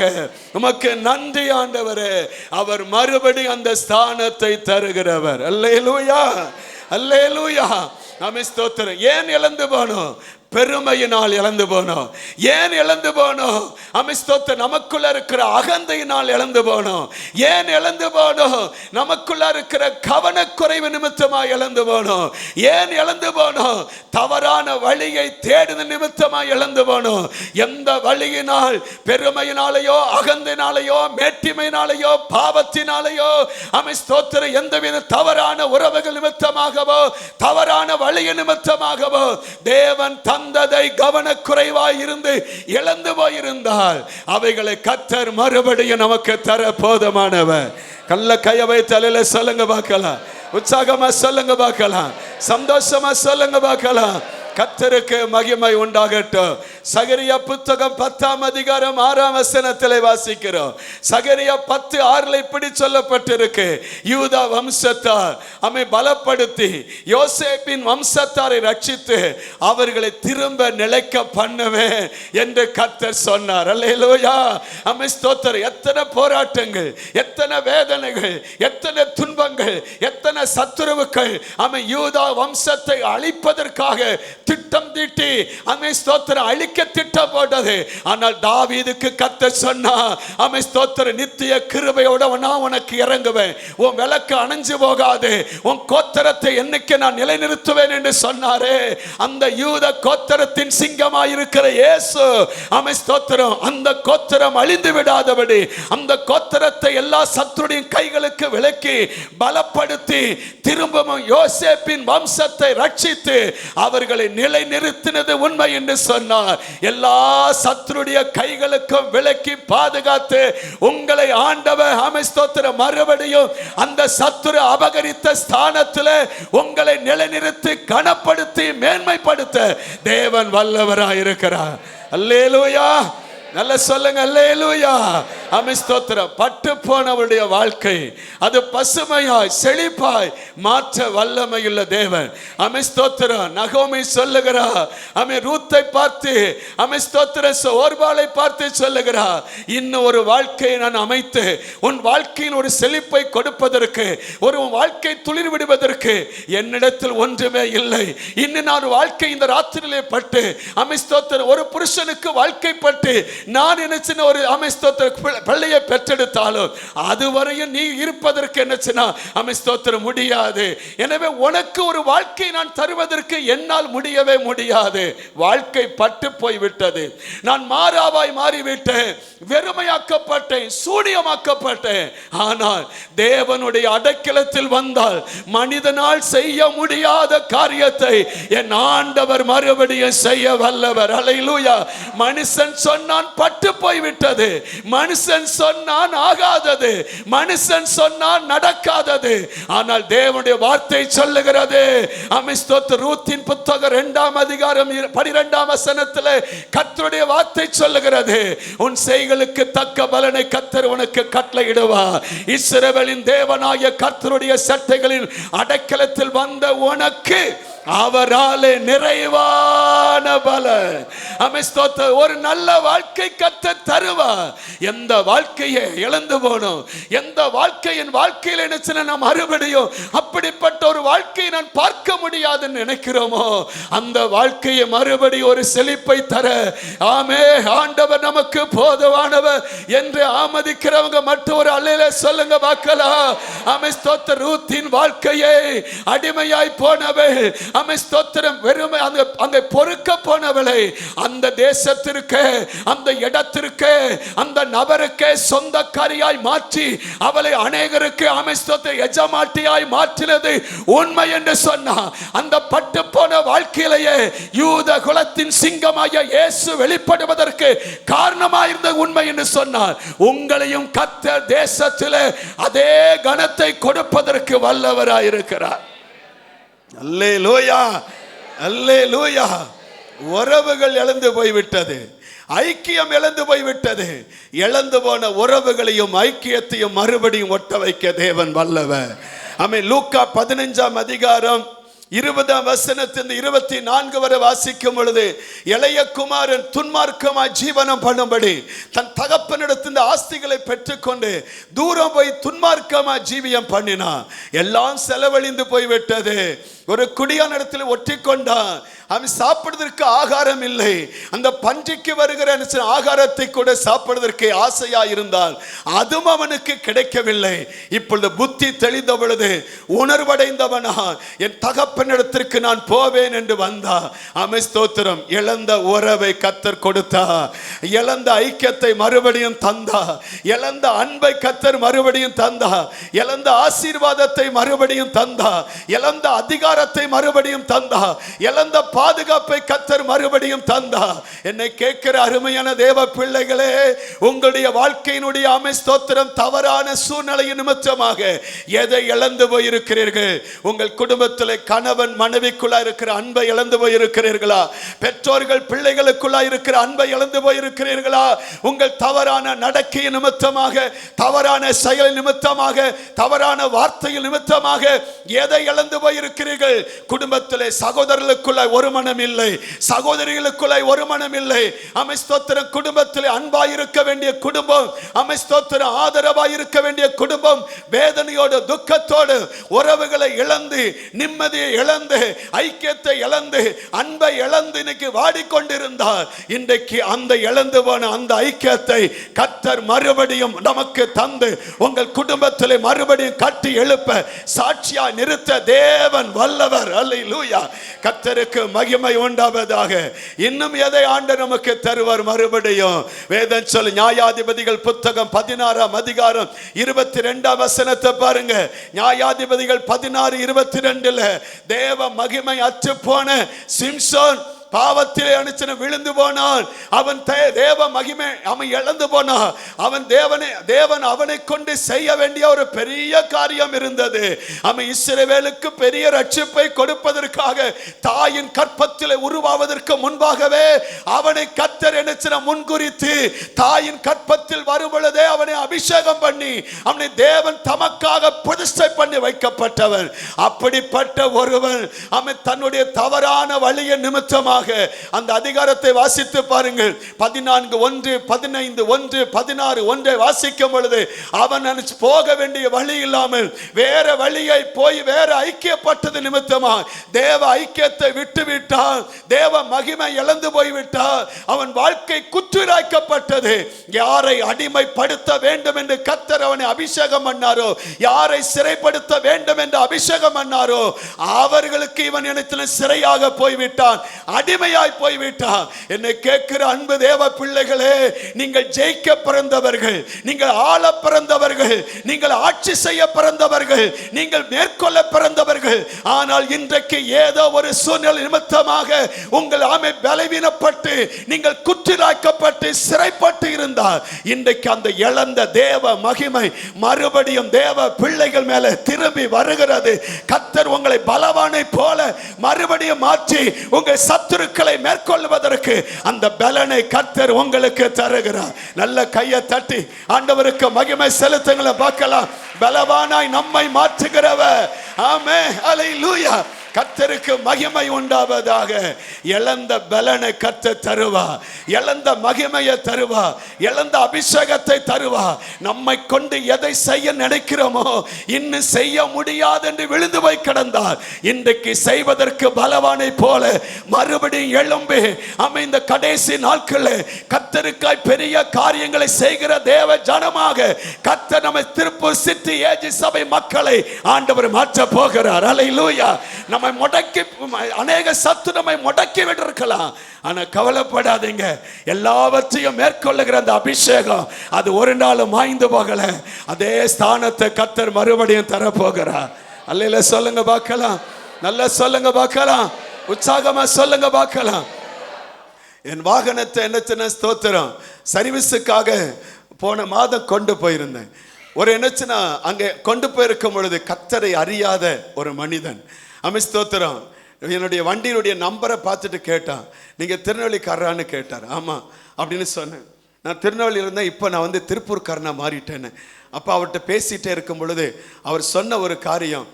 உமக்கு நன்றி ஆண்டவரே. அவர் மறுபடியும் அந்த ஸ்தானத்தை தருகிறவர். அல்லேலூயா, அல்லேலூயா. நாம ஸ்தோத்திரம். ஏன் இழந்து போனோம்? பெருமையினால் இழந்து போனோம். ஏன் இழந்து போனோம்? ஸ்தோத்திரம், நமக்குள்ள இருக்கிற அகந்தையினால் இழந்து போனோம். ஏன் இழந்து போனோம்? நமக்குள்ள இருக்கிற கவனக்குறைவு நிமித்தமாக இழந்து போனோம். ஏன் இழந்து போனோம்? தவறான வழியை தேடுத நிமித்தமாக இழந்து போனோம். எந்த வழியினால்? பெருமையினாலேயோ, அகந்தையினாலேயோ, மேட்டிமையினாலேயோ, பாவத்தினாலேயோ, ஸ்தோத்திரம், எந்தவித தவறான உறவுகள் நிமித்தமாகவோ, தவறான வழியின் நிமித்தமாகவோ தேவன் தந்ததை கவனக்குறைவாய் இருந்து இழந்து போயிருந்தால் அவைகளை கர்த்தர் மறுபடியும் நமக்கு தர போதுமானவர். கல்ல கையை வைத்து அலையில சொல்லுங்க பார்க்கலாம். உற்சாகமா சொல்லுங்க பார்க்கலாம். சந்தோஷமா சொல்லுங்க பார்க்கலாம். கர்த்தருக்கு மகிமை உண்டாகட்டும். சகரியா புத்தகம் 10ஆம் அதிகாரம் 6ஆம் வசனத்திலே வாசிக்கிறோம். சகரியா 10:6 இப்படி சொல்லப்பட்டிருக்கு, யூதா வம்சத்தார் அமை பலப்படுத்தி யோசேப்பின் வம்சத்தாரை ரட்சித்து அவர்களை திரும்ப நிலைக்க பண்ணுவேன் என்று கர்த்தர் சொன்னார். அல்லேலூயா, அமை ஸ்தோத்திரம். எத்தனை போராட்டங்கள், எத்தனை வேதனைகள், எத்தனை துன்பங்கள், எத்தனை சத்துருவுக்கள் அமை யூதா வம்சத்தை அழிப்பதற்காக திட்டம் தீட்டி அமை ஸ்தோத்திரம் அழிக்க திட்டம் போட்டது. ஆனால் தாவீதுக்கு கர்த்தர் சொன்னா, அமை ஸ்தோத்திரம், நித்திய கிருபையோட நான் உனக்கு இறங்குவேன், உன் விளக்கு அணைஞ்சு போகாது, உன் கோத்திரத்தை என்னைக்கு நான் நிலைநிறுத்துவேன் என்று சொன்னாரே. அந்த யூத கோத்திரத்தின் சிங்கமாய் இருக்கிற இயேசு, அமை ஸ்தோத்திரம், அந்த கோத்திரம் அழிந்து விடாதபடி அந்த கோத்திரத்தை எல்லா சத்துருடைய கைகளுக்கு விலக்கி பலப்படுத்தி திரும்பவும் யோசேப்பின் வம்சத்தை ரட்சித்து அவர்களை நிலை நிறுத்தினது உண்மை என்று சொன்னார். எல்லா சத்துருடைய கைகளுக்கும் விலக்கி பாதுகாத்து உங்களை ஆண்டவர் ஸ்தோத்திரம் மறுபடியும் அந்த சத்துரு அபகரித்த ஸ்தானத்தில் உங்களை நிலைநிறுத்தி கனப்படுத்தி மேன்மைப்படுத்த தேவன் வல்லவராயிருக்கிறார். அல்லேலூயா. நல்ல சொல்லுங்க அல்லேலூயா. ஆமென் ஸ்தோத்திரம். பட்டு போனவருடைய வாழ்க்கை அது பசுமையாய் செழிப்பாய் மாற்ற வல்லமையுள்ள தேவன். ஆமென் ஸ்தோத்திரம். நகோமி சொல்லுகிறார், ஆமென் ரூத்தை பார்த்து, ஆமென் ஸ்தோத்திரம் ஓர்பாலை பார்த்து சொல்லுகிறார், இன்னும் ஒரு வாழ்க்கையை நான் அமைத்து உன் வாழ்க்கையில் ஒரு செழிப்பை கொடுப்பதற்கு, ஒரு வாழ்க்கை துளிர் விடுவதற்கு என்னிடத்தில் ஒன்றுமே இல்லை. இன்னும் நான் வாழ்க்கை இந்த ராத்திரியிலே பட்டு, ஆமென் ஸ்தோத்திரம் ஒரு புருஷனுக்கு வாழ்க்கைப்பட்டு நான் என்ன ஒரு ஆமென் ஸ்தோத்திரம் பிள்ளையை பெற்றெடுத்தாலும் அதுவரையும் நீ இருப்பதற்கு என்ன ஆமென் ஸ்தோத்திரம் முடியாது. எனவே உனக்கு ஒரு வாழ்க்கை நான் தருவதற்கு என்னால் முடியவே முடியாது. வாழ்க்கை பட்டு போய்விட்டது. நான் மாறாவாய் மாறிவிட்டேன், வெறுமையாக்கப்பட்டேன், சூனியமாக்கப்பட்டேன். ஆனால் தேவனுடைய அடைக்கலத்தில் வந்தால் மனிதனால் செய்ய முடியாத காரியத்தை என் ஆண்டவர் மறுபடியும் செய்ய வல்லவர். அல்லேலூயா. மனுஷன் சொன்னான் பட்டு போய்விட்டது, மனுஷன் சொன்னான் ஆகாதது, மனுஷன் சொன்னான் நடக்காதது. ஆனால் தேவனுடைய வார்த்தை சொல்லுகிறது. ஆமென் ஸ்தோத்திரம். ரூத்தின் புத்தகம் 2ஆம் அதிகாரம் 12ஆம் வசனத்திலே கர்த்தருடைய வார்த்தை சொல்லுகிறது, உன் செய்களுக்கு தக்க பலனை கர்த்தர் உனக்கு கட்டளையிடுவார். இஸ்ரவேலின் தேவனாகிய கர்த்தருடைய சட்டைகளின் அடைக்கலத்தில் வந்த உனக்கு அவராலே நிறைவான பலன். ஆமென் ஸ்தோத்திரம். ஒரு நல்ல வாழ்க்கை கர்த்தர் தருவார். எந்த வாழ்க்கையை இழந்து போனோம், எந்த வாழ்க்கை என் வாழ்க்கையில் என்ன நாம் மறுபடியும் அப்படிப்பட்ட ஒரு வாழ்க்கையை நான் பார்க்க முடியாதுன்னு நினைக்கிறோமோ அந்த வாழ்க்கையை மறுபடியும் ஒரு செழிப்பை தர ஆமே ஆண்டவர் நமக்கு போதுமானவர் என்று ஆமதிக்கிறவங்க மட்டும் ஒரு அல்லேலூயா சொல்லுங்க பார்க்கலாம். ஆமென் ஸ்தோத்திரம். ரூத்தின் வாழ்க்கையை அடிமையாய் போனவள், ஆமென் ஸ்தோத்திரம், வெறுமை அங்கே பொறுக்க போனவளை அந்த தேசத்திற்கு, அந்த இடத்திற்கு, அந்த நபருக்கு சொந்தக்காரியாய் மாற்றி அவளை அநேகருக்கு ஆமென் ஸ்தோத்திரம் எஜமாட்டியாய் மாற்றினது உண்மை என்று சொன்னா, அந்த பட்டு போன வாழ்க்கையிலேயே யூத குலத்தின் சிங்கமாய இயேசு வெளிப்படுவதற்கு காரணமாயிருந்த உண்மை என்று சொன்னார். உங்களையும் கர்த்தர் தேசத்திலே அதே கனத்தை கொடுப்பதற்கு வல்லவராயிருக்கிறார். அல்லேலூயா, அல்லேலூயா. உறவுகள் இழந்து போய்விட்டது, ஐக்கியம் இழந்து போய்விட்டது. இழந்து போன உறவுகளையும் ஐக்கியத்தையும் மறுபடியும் ஒட்ட வைக்க தேவன் வல்லவர். ஆமென். லூக்கா 15ஆம் அதிகாரம் 20ஆம் வசனத்திலிருந்து 24 வரை வாசிக்கும் பொழுது, இளைய குமாரன் துன்மார்க்கமாய் ஜீவனம் பண்ணும்படி தன் தகப்பனிடத்தின் ஆஸ்திகளை பெற்றுக்கொண்டு தூரம் போய் துன்மார்க்கமாய் ஜீவியம் பண்ணினான். எல்லாம் செலவழிந்து போய்விட்டது. ஒரு குடியான இடத்தில் ஒட்டிக்கொண்டான். அவன் சாப்பிடுவதற்கு ஆகாரம் இல்லை. அந்த பன்றிக்கு வருகிற ஆகாரத்தை கூட சாப்பிடுவதற்கு ஆசையா இருந்தால் அதுவும் அவனுக்கு கிடைக்கவில்லை. இப்பொழுது புத்தி தெளிந்த பொழுது உணர்வடைந்தவனா என் தகப்பனிடத்திற்கு நான் போவேன் என்று வந்தா. ஆமென் ஸ்தோத்திரம். இழந்த உறவை கர்த்தர் கொடுத்தா, இழந்த ஐக்கியத்தை மறுபடியும் தந்தா, இழந்த அன்பை கர்த்தர் மறுபடியும் தந்தா, இழந்த ஆசீர்வாதத்தை மறுபடியும் தந்தா, இழந்த அதிகாரத்தை மறுபடியும் தந்தா, இழந்த பாதுகாப்பை கர்த்தர் மறுபடியும் தந்தா. என்னை கேட்கிற அருமையான தேவ பிள்ளைகளே, உங்களுடைய வாழ்க்கையினுடைய ஆமென் ஸ்தோத்திரம் தவறான சூழ்நிலையின் நிமித்தமாக எதை இழந்து போயிருக்கிறீர்கள்? உங்கள் குடும்பத்தில் கணவன் மனைவிக்குள்ளா இருக்கிற அன்பை இழந்து போயிருக்கிறீர்களா? பெற்றோர்கள் பிள்ளைகளுக்குள்ளா இருக்கிற அன்பை இழந்து போயிருக்கிறீர்களா? உங்கள் தவறான நடக்கை நிமித்தமாக, தவறான செயல் நிமித்தமாக, தவறான வார்த்தைகள் நிமித்தமாக எதை இழந்து போயிருக்கிறீர்கள்? குடும்பத்திலே சகோதரர்களுக்குள்ள ஒரு மனம் இல்லை, சகோதரிகளுக்குள்ள ஒரு மனம் இல்லை. ஆமென் ஸ்தோத்திரம். குடும்பத்தில் அன்பாய் இருக்க வேண்டிய குடும்பம், ஆமென் ஸ்தோத்திரம் ஆதரவாய் இருக்க வேண்டிய குடும்பம் வேதனையோடு துக்கத்தோடு உறவுகளை இழந்து, நிம்மதியை இழந்து, ஐக்கியத்தை இழந்து, அன்பை இழந்து இன்னைக்கு வாடிக்கொண்டிருந்தார். இன்றைக்கு அந்த இழந்து போன அந்த ஐக்கியத்தை கர்த்தர் மறுபடியும் நமக்கு தந்து உங்கள் குடும்பத்தில் மறுபடியும் கட்டி எழுப்ப சாட்சியா நிறுத்த தேவன் வல்ல வல்லவர். அல்லேலூயா. கர்த்தருக்கு மகிமை உண்டாவதாக. இன்னும் எதை ஆண்டவர் நமக்கு தருவார் மறுபடியும்? வேதம் சொல்ல நியாயாதிபதிகள் புத்தகம் 16ஆம் அதிகாரம் 22ஆம் வசனத்தை பாருங்க. நியாயாதிபதிகள் 16:22 தேவ மகிமை அற்று போன சிம்சோன் பாவத்திலே அனுச்சன விழுந்து போனான். அவன் தேவ மகிமை அவன் இழந்து போனான். தேவன் அவனை கொண்டு செய்ய வேண்டிய ஒரு பெரிய காரியம் இருந்தது. அவன் இஸ்ரவேலுக்கு பெரிய ரட்சிப்பை கொடுப்பதற்காக தாயின் கற்பத்திலே உருவாவதற்கு முன்பாகவே அவனை கர்த்தர் அனுச்சன முன்குறித்து தாயின் கற்பத்தில் வரும் பொழுதே அவனை அபிஷேகம் பண்ணி அவனை தேவன் தமக்காக பிரதிஷ்டை பண்ணி வைக்கப்பட்டவன். அப்படிப்பட்ட ஒருவன் அவன் தன்னுடைய தவறான வழியின் நிமித்தமாக அந்த அதிகாரத்தை வாசித்து பாருங்கள். 14:1, 15:1, 16:1 வாசிக்கும் பொழுது அவன் போக வேண்டிய வழி இல்லாமல் வேற வழியை போய் வேற ஐக்கியப்பட்டது நிமித்தமா தேவ ஐக்கியத்தை விட்டு விட்டான். தேவ மகிமை இழந்து போய்விட்டான். அவன் வாழ்க்கை குற்றராக்கப்பட்டது. யாரை அடிமைப்படுத்த வேண்டும் என்று கர்த்தர் அவனை அபிஷேகம் பண்ணாரோ, யாரை சிறைப்படுத்த வேண்டும் என்று அபிஷேகம் பண்ணாரோ அவர்களுக்கு இவன் இடத்தில் சிறையாக போய்விட்டான், அடிமையாய் போய்விட்டான். என்னை கேட்கிற அன்பு தேவ பிள்ளைகளே, நீங்கள் ஜெயிக்க பிறந்தவர்கள், நீங்கள் ஆள பிறந்தவர்கள், நீங்கள் ஆட்சி செய்ய பிறந்தவர்கள், நீங்கள் மேற்கொள்ள பிறந்தவர்கள். ஆனால் இன்றைக்கு ஏதோ ஒரு சூழ்நிலை நிமித்தமாக உங்கள் ஆமை பலவீனப்பட்டு நீங்கள் குற்றராக்கப்பட்டு சிறைப்பட்டு இருந்தால் இன்றைக்கு அந்த இழந்த தேவ மகிமை மறுபடியும் தேவ பிள்ளைகள் மேலே திரும்பி வருகிறது. கர்த்தர் உங்களை பலவானை போல மறுபடியும் மாற்றி உங்கள் சத்துருக்களை மேற்கொள்வதற்கு அந்த பலனை கர்த்தர் உங்களுக்கு தருகிறார். நல்ல கையை தட்டி ஆண்டவருக்கு மகிமை செலுத்துங்களை பார்க்கலாம். பலவானாய் நம்மை மாற்றுகிறவர். ஆமென். அல்லேலூயா. கர்த்தருக்கு மகிமை உண்டாவதாக. இழந்த பலனை கர்த்தர் தருவா, இழந்த மகிமையை தருவா, இழந்த அபிஷேகத்தை தருவா. நம்மை கொண்டு எதை செய்ய நினைக்கிறோமோ இன்னும் செய்ய முடியாது என்று விழுந்து போய் கிடந்தார் இன்றைக்கு செய்வதற்கு பலவானை போல மறுபடியும் எழும்பி அமைந்த கடைசி நாட்களில் கர்த்தருக்காய் பெரிய காரியங்களை செய்கிற தேவ ஜனமாக கர்த்தர் நம்மை திருப்பூர் சிட்டி ஏஜி சபை மக்களை ஆண்டவர் மாற்ற போகிறார். அல்லேலூயா. நம்மை முடக்கி அநேக சத்து நம்மை முடக்கி விட்டிருக்கலாம். ஆனா கவலைப்படாதீங்க, எல்லாவற்றையும் மேற்கொள்ளுகிற அந்த அபிஷேகம் அது ஒரு நாளும் மாய்ந்து போகல. அதே ஸ்தானத்தை கர்த்தர் மறுபடியும் தரப்போகிறார். அல்லேலூயா. சொல்லுங்க பார்க்கலாம். நல்லா சொல்லுங்க பார்க்கலாம். உற்சாகமா சொல்லுங்க பார்க்கலாம். என் வாகனத்தை என்ன ஸ்தோத்திரம் சர்வீஸுக்காக போன மாதம் கொண்டு போயிருந்தேன். ஒரு என்னச்சுன்னா அங்கே கொண்டு போயிருக்கும் பொழுது கர்த்தரை அறியாத ஒரு மனிதன் ஸ்தோத்திரம் என்னுடைய வண்டியினுடைய நம்பரை பார்த்துட்டு கேட்டான், நீங்கள் திருநெல்வேலிக்காரரான்னு கேட்டார். ஆமாம் அப்படின்னு சொன்னேன். நான் திருநெல்வேலியில் இருந்தேன், இப்போ நான் திருப்பூர்காரனாக மாறிட்டேன்னு. அப்போ அவர்கிட்ட பேசிகிட்டே இருக்கும் பொழுது அவர் சொன்ன ஒரு காரியம்,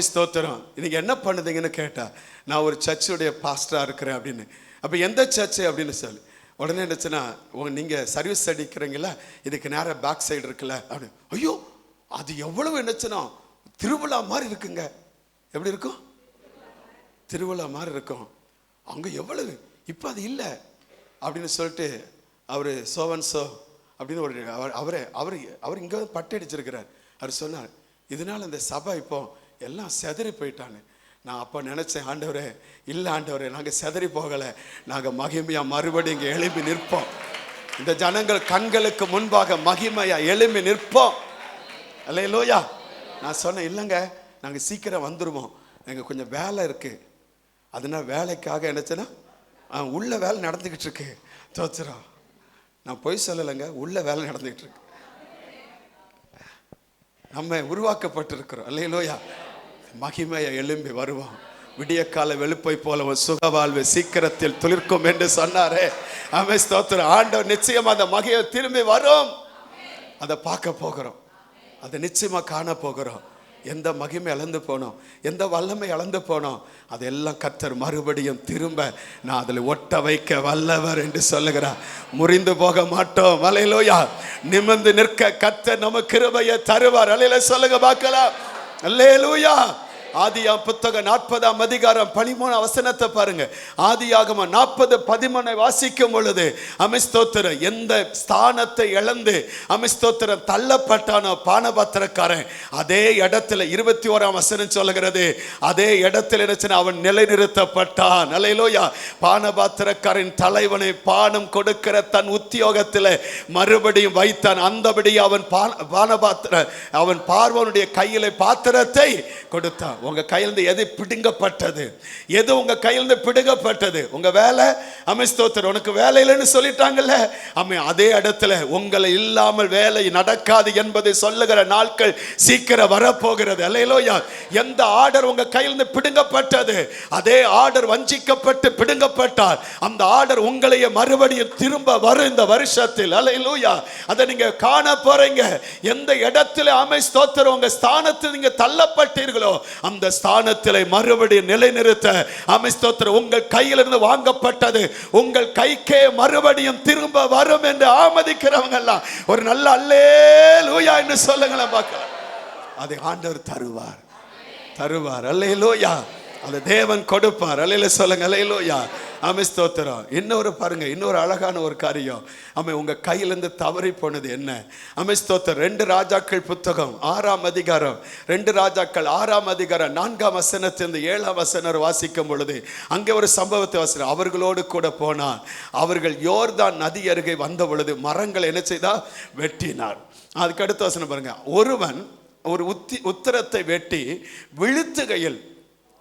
ஸ்தோத்திரம் நீங்கள் என்ன பண்ணுதீங்கன்னு கேட்டா. நான் ஒரு சர்ச்சுடைய பாஸ்டராக இருக்கிறேன் அப்படின்னு. அப்போ எந்த சர்ச்சு அப்படின்னு சொல்லி உடனே என்னச்சுன்னா, நீங்கள் சர்வீஸ் அடிக்கிறீங்களா, இதுக்கு நேராக பேக் சைடு இருக்குல்ல அப்படின்னு. ஐயோ அது எவ்வளவு என்னச்சுன்னா திருவிழா மாதிரி இருக்குங்க. எப்படி இருக்கும்? திருவிழா மாதிரி இருக்கும். அங்கே எவ்வளவு, இப்போ அது இல்லை அப்படின்னு சொல்லிட்டு அவர் சோவன்சோ அப்படின்னு ஒரு அவர் இங்கே பட்டு அடிச்சிருக்கிறார். அவர் சொன்னார், இதனால் இந்த சபை இப்போ எல்லாம் செதறி போயிட்டான்னு. நான் அப்போ நினச்சேன், ஆண்டவரே இல்லை ஆண்டவரே, நாங்கள் செதறி போகலை, நாங்கள் மகிமையாக மறுபடியும் இங்கே எழும்பி நிற்போம். இந்த ஜனங்கள் கண்களுக்கு முன்பாக மகிமையாக எழும்பி நிற்போம். அல்லேலூயா. நான் சொன்னேன், இல்லைங்க நாங்கள் சீக்கிரம் வந்துடுவோம், எங்களுக்கு கொஞ்சம் வேலை இருக்குது, அதனால வேலைக்காக என்னச்சுன்னா உள்ள வேலை நடந்துக்கிட்டு இருக்கு. தோச்சுரா நான் பொய் சொல்லலைங்க, உள்ள வேலை நடந்துக்கிட்டு இருக்கு. நம்ம உருவாக்கப்பட்டிருக்கிறோம். அல்லேலூயா. மகிமையை எழும்பி வருவோம். விடிய கால வெளுப்பை போல ஒரு சுக வாழ்வு சீக்கிரத்தில் துளிர்க்கும் என்று சொன்னாரே. ஆமென். ஸ்தோத்திரம். ஆண்டவர் நிச்சயமா அந்த மகிமை திரும்பி வரும். அதை பார்க்க போகிறோம், அதை நிச்சயமா காண போகிறோம். எந்த மகிமை இழந்து போனோம், எந்த வல்லமை இழந்து போனோம், அதெல்லாம் கர்த்தர் மறுபடியும் திரும்ப நான் அதில் ஒட்ட வைக்க வல்லவர் என்று சொல்லுகிறார். முறிந்து போக மாட்டோம். அல்லேலூயா. நிமிர்ந்து நிற்க கர்த்தர் நமக்கு கிருபையை தருவார். அல்லேலூயா. சொல்லுங்க பார்க்கலாம். அல்லேலூயா. ஆதியாம் புத்தகம் 40ஆம் அதிகாரம் 13 வசனத்தை பாருங்க. ஆதியாகமம் 40:13 வாசிக்கும் பொழுது ஸ்தோத்திரம், எந்த ஸ்தானத்தை இழந்து ஸ்தோத்திரம் தள்ளப்பட்டானோ பானபாத்திரக்காரன், அதே இடத்துல 21ஆம் வசனம் சொல்லுகிறது, அதே இடத்துல என்ன, அவன் நிலைநிறுத்தப்பட்டான். அல்லேலூயா. பானபாத்திரக்காரன் தலைவனை பானம் கொடுக்கிற தன் உத்தியோகத்தில் மறுபடியும் வைத்தான். அந்தபடி அவன் அவன் பார்வோனுடைய கையில பாத்திரத்தை கொடுத்தான். உங்க கையிலிருந்து எது பிடுங்கப்பட்டது? எது உங்க கையிலிருந்து பிடுங்கப்பட்டது? உங்க வேலை. ஸ்தோத்திரம், உனக்கு வேலை இல்லைன்னு சொல்லிட்டாங்கல்ல, அதே இடத்துல உங்களை இல்லாமல் வேலை நடக்காது என்பதை சொல்லுகிற நாட்கள் சீக்கிரம் வரப்போகிறது. அல்லேலூயா. எந்த ஆர்டர் உங்க கையிலிருந்து பிடுங்கப்பட்டது, அதே ஆர்டர் வஞ்சிக்கப்பட்டு பிடுங்கப்பட்டால் அந்த ஆர்டர் உங்களையே மறுபடியும் திரும்ப வரும் இந்த வருஷத்தில். அல்லேலூயா. அதை நீங்க காண போறீங்க. எந்த இடத்துல ஸ்தோத்திரம் உங்க ஸ்தானத்தில் நீங்க தள்ளப்பட்டீர்களோ அந்த ஸ்தானத்தில் மறுபடியும் நிலைநிறுத்த ஸ்தோத்திரம், உங்கள் கையிலிருந்து வாங்கப்பட்டது உங்கள் கைக்கே மறுபடியும் திரும்ப வரும் என்று ஆமதிக்கிறவங்க எல்லாம் ஒரு நல்ல அல்லேலூயா என்று சொல்லுங்களேன் பார்க்கலாம். அதை ஆண்டவர் தருவார், தருவார். அல்லேலூயா. அது தேவன் கொடுப்பார். அல்லேலூயா சொல்லுங்க. அல்லேலூயா. ஸ்தோத்திரம். இன்னொரு பாருங்க, இன்னொரு அழகான ஒரு காரியம். உங்க கையிலிருந்து தவறி போனது என்ன? ஸ்தோத்திரம். 2 ராஜாக்கள் புத்தகம் 6ஆம் அதிகாரம், 2 ராஜாக்கள் 6ஆம் அதிகாரம் 4ஆம் வசனத்திலிருந்து 7ஆம் வசனம் வாசிக்கும் பொழுது அங்கே ஒரு சம்பவத்தை வாசிக்கிறோம். அவர்களோடு கூட போனான். அவர்கள் யோர்தான் நதி அருகே வந்த பொழுது மரங்களை என்ன செய்தா? வெட்டினார். அதுக்கு அடுத்த வசனம் பாருங்க. ஒருவன் ஒரு உத்தரத்தை வெட்டி விழுத்துகையில்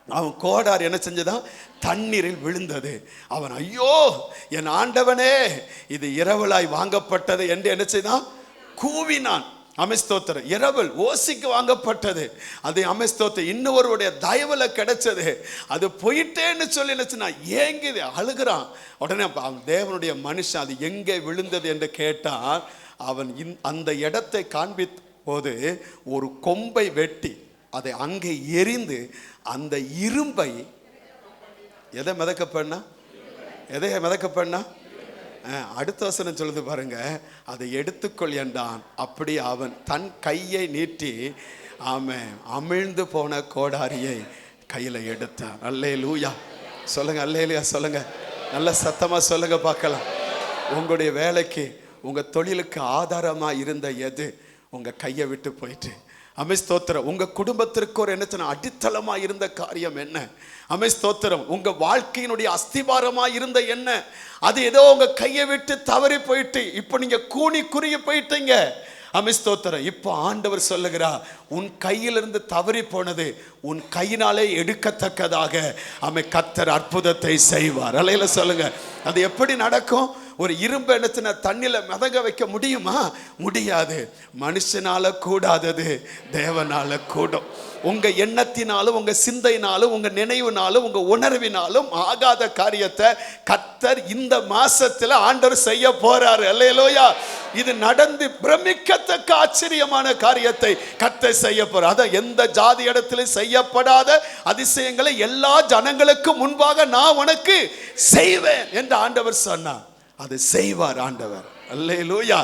அவன் கோடார் என்ன செஞ்சதான்? தண்ணீரில் விழுந்தது. அவன் ஐயோ என் ஆண்டவனே, இது இரவலாய் வாங்கப்பட்டது என்று என்ன செய்தான்? கூவினான். ஸ்தோத்திரம். இரவல் ஓசிக்கு வாங்கப்பட்டது. அது ஸ்தோத்திரம் இன்னொருடைய தயவுல கிடைச்சது. அது போயிட்டேன்னு சொல்லி என்ன ஏங்குது, அழுகிறான். உடனே அவன் தேவனுடைய மனுஷன் அது எங்கே விழுந்தது என்று கேட்டான். அவன் அந்த இடத்தை காண்பித்த போது ஒரு கொம்பை வெட்டி அதை அங்கே எரிந்து அந்த இரும்பை எதை மிதக்கப்பண்ணா? எதை மிதக்கப்பண்ணா? அடுத்த வசனம் சொல்லுது பாருங்க, அதை எடுத்துக்கொள் என்றான். அப்படி அவன் தன் கையை நீட்டி அமிழ்ந்து போன கோடாரியை கையில எடுத்தான். அல்லேலூயா சொல்லுங்க. அல்லேலூயா சொல்லுங்க. நல்ல சத்தமா சொல்லுங்க பார்க்கலாம். உங்களுடைய வேலைக்கு உங்க தொழிலுக்கு ஆதாரமா இருந்த எது உங்க கையை விட்டு போயிட்டு? ஸ்தோத்திரம். உங்க குடும்பத்திற்கு ஒரு என்ன அடித்தளமா இருந்த காரியம் என்ன? ஸ்தோத்திரம். உங்க வாழ்க்கையினுடைய அஸ்திபாரமா இருந்த என்ன? அது ஏதோ உங்க கையை விட்டு தவறி போயிட்டு இப்போ நீங்க கூனி குறுகி போயிட்டீங்க. ஸ்தோத்திரம். இப்போ ஆண்டவர் சொல்லுகிறார், உன் கையிலிருந்து தவறி போனது உன் கையினாலே எடுக்கத்தக்கதாக கர்த்தர் அற்புதத்தை செய்வார். அல்லேலூயா சொல்லுங்க. அது எப்படி நடக்கும்? ஒரு இரும்பு எண்ணத்தின தண்ணில மிதங்க வைக்க முடியுமா? முடியாது. மனுஷனால கூடாதது தேவனால கூடும். உங்க எண்ணத்தினாலும் உங்க சிந்தையினாலும் உங்க நினைவுனாலும் உங்க உணர்வினாலும் ஆகாத காரியத்தை கர்த்தர் இந்த மாசத்துல ஆண்டவர் செய்ய போறாரு. அல்லேலூயா. இது நடந்து பிரமிக்கத்தக்க ஆச்சரியமான காரியத்தை கர்த்தர் செய்ய போறார். அதான் எந்த ஜாதி இடத்திலும் செய்யப்படாத அதிசயங்களை எல்லா ஜனங்களுக்கும் முன்பாக நான் உனக்கு செய்வேன் என்று ஆண்டவர் சொன்னார். அதை செய்வார் ஆண்டவர். அல்லேலூயா.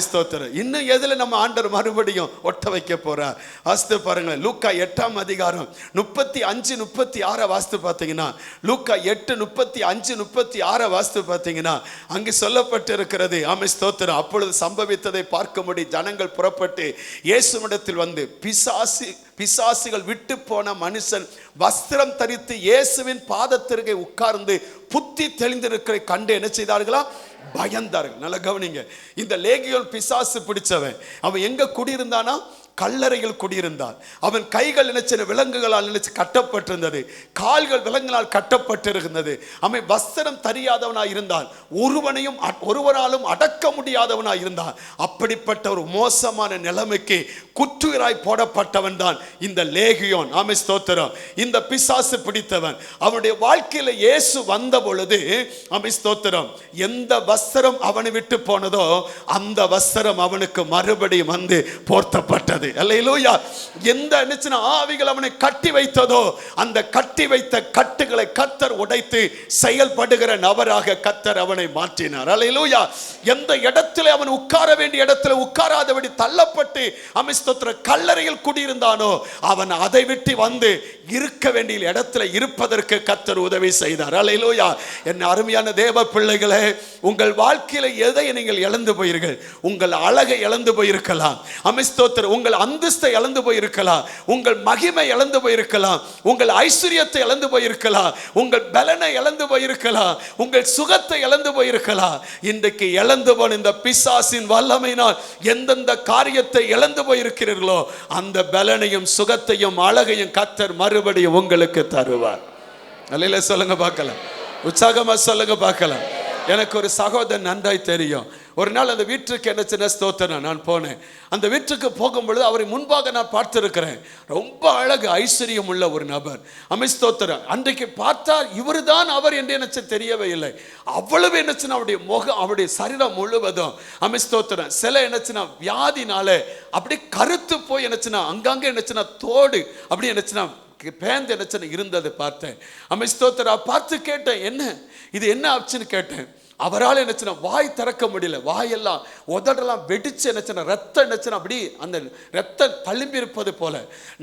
ஸ்தோத்திரம். இன்னும் எதுல நம்ம ஆண்டவர் மறுபடியும் ஒட்ட வைக்க போறார்? வாஸ்து பாருங்களேன். லூக்கா 8ஆம் அதிகாரம் 35-36 வாஸ்து பார்த்தீங்கன்னா, லூக்கா 8:35-36 வாஸ்து பார்த்தீங்கன்னா அங்கு சொல்லப்பட்டு இருக்கிறது. ஸ்தோத்திரம். அப்பொழுது சம்பவித்ததை பார்க்கும்படி ஜனங்கள் புறப்பட்டு இயேசுவிடத்தில் வந்து பிசாசுகள் விட்டு போன மனுஷன் வஸ்திரம் தரித்து இயேசுவின் பாதத்திற்கே உட்கார்ந்து புத்தி தெளிந்திருக்கிற கண்டு என்ன செய்தார்களா? பயந்தார்கள். நல்ல கவனிங்க. இந்த லேகியோன் பிசாசு பிடிச்சவன் அவன் எங்க குடியிருந்தானா? கல்லறையில் குடியிருந்தான். அவன் கைகள் நினைச்ச விலங்குகளால் நினைச்சு கட்டப்பட்டிருந்தது, கால்கள் விலங்குகளால் கட்டப்பட்டிருந்தது. அவன் வஸ்திரம் தெரியாதவனாய் இருந்தான். ஒருவராலும் அடக்க முடியாதவனாய் இருந்தான். அப்படிப்பட்ட ஒரு மோசமான நிலைமைக்கு குற்றுயிராய் போடப்பட்டவன் தான் இந்த லேகியோன். ஸ்தோத்திரம். இந்த பிசாசு பிடித்தவன் அவனுடைய வாழ்க்கையில இயேசு வந்த பொழுது ஸ்தோத்திரம் எந்த வஸ்திரம் அவனை விட்டு போனதோ அந்த வஸ்திரம் அவனுக்கு மறுபடியும் வந்து போர்த்தப்பட்டது. அல்லேலூயா. எந்த ஆவிகள் அவனை கட்டி வைத்ததோ அந்த கட்டி வைத்த கட்டுகளை கர்த்தர் உடைத்து செயல்படுகிற நபராக கர்த்தர் அவனை மாற்றினார். அல்லேலூயா. எந்த இடத்துல அவன் உட்கார வேண்டிய இடத்துல உட்காராதபடி தள்ளப்பட்டு அமிஸ்தோத்திர கல்லறையில் குடியிருந்தானோ அவன் அதை விட்டு வந்து இருக்க வேண்டிய இடத்துல இருப்பதற்கு கர்த்தர் உதவி செய்தார். அல்லேலூயா. என் அருமையான தேவ பிள்ளைகளே, உங்கள் வாழ்க்கையில எதை நீங்கள் இழந்து போயிருங்கள்? உங்கள் அழகை இழந்து போயிருக்கலாம், அமிஸ்தோத்திர உங்கள் அந்தஸ்தை இழந்து போயிருக்கலாம், உங்கள் மகிமை இழந்து போயிருக்கலாம், உங்கள் ஐஸ்வர்யத்தை இழந்து போயிருக்கலாம், உங்கள் பலனை இழந்து போயிருக்கலாம், உங்கள் சுகத்தை இழந்து போயிருக்கலாம். இன்றைக்கு இழந்து போன இந்த பிசாசின் வல்லமையினால் எந்தெந்த காரியத்தை இழந்து போயிருக்கிறீர்களோ அந்த பலனையும் சுகத்தையும் அழகையும் கர்த்தர் மறுபடியும் உங்களுக்கு தருவார். அல்லேலூயா சொல்லுங்க பார்க்கலாம், உற்சாகமா சொல்லுங்க பார்க்கலாம். எனக்கு ஒரு சகோதரன் நன்றாய் தெரியும். ஒரு நாள் அந்த வீட்டுக்கு என்ன சின்ன ஸ்தோத்திரம் நான் போனேன். அந்த வீட்டுக்கு போகும்பொழுது அவரை முன்பாக நான் பார்த்திருக்கிறேன். ரொம்ப அழகு ஐஸ்வர்யம் உள்ள ஒரு நபர். அமிஸ்தோத்திரம் அன்றைக்கு பார்த்தால் இவர் தான் அவர் என்று எனக்கு தெரியவே இல்லை. அவ்வளவு என்னச்சுன்னா அவருடைய முகம், அவருடைய சரீரம் முழுவதும் அமிஸ்தோத்திரம் சில என்னச்சுன்னா வியாதினால அப்படி கருத்து போய் என்னச்சுன்னா அங்கங்கே என்னச்சுன்னா தோடு அப்படி என்னச்சுன்னா பேந்து என்னச்சுன்னா இருந்ததை பார்த்தேன். அமிஸ்தோத்திரா பார்த்து கேட்டேன், என்ன இது என்ன ஆச்சுன்னு கேட்டேன். அவரால் என்னச்சுன்னா வாய் திறக்க முடியல, வாயெல்லாம் உதடெல்லாம் வெடிச்சு என்னச்சுன்னா ரத்தம் என்னச்சுன்னா அப்படி அந்த ரத்தம் தழும்பி இருப்பது போல,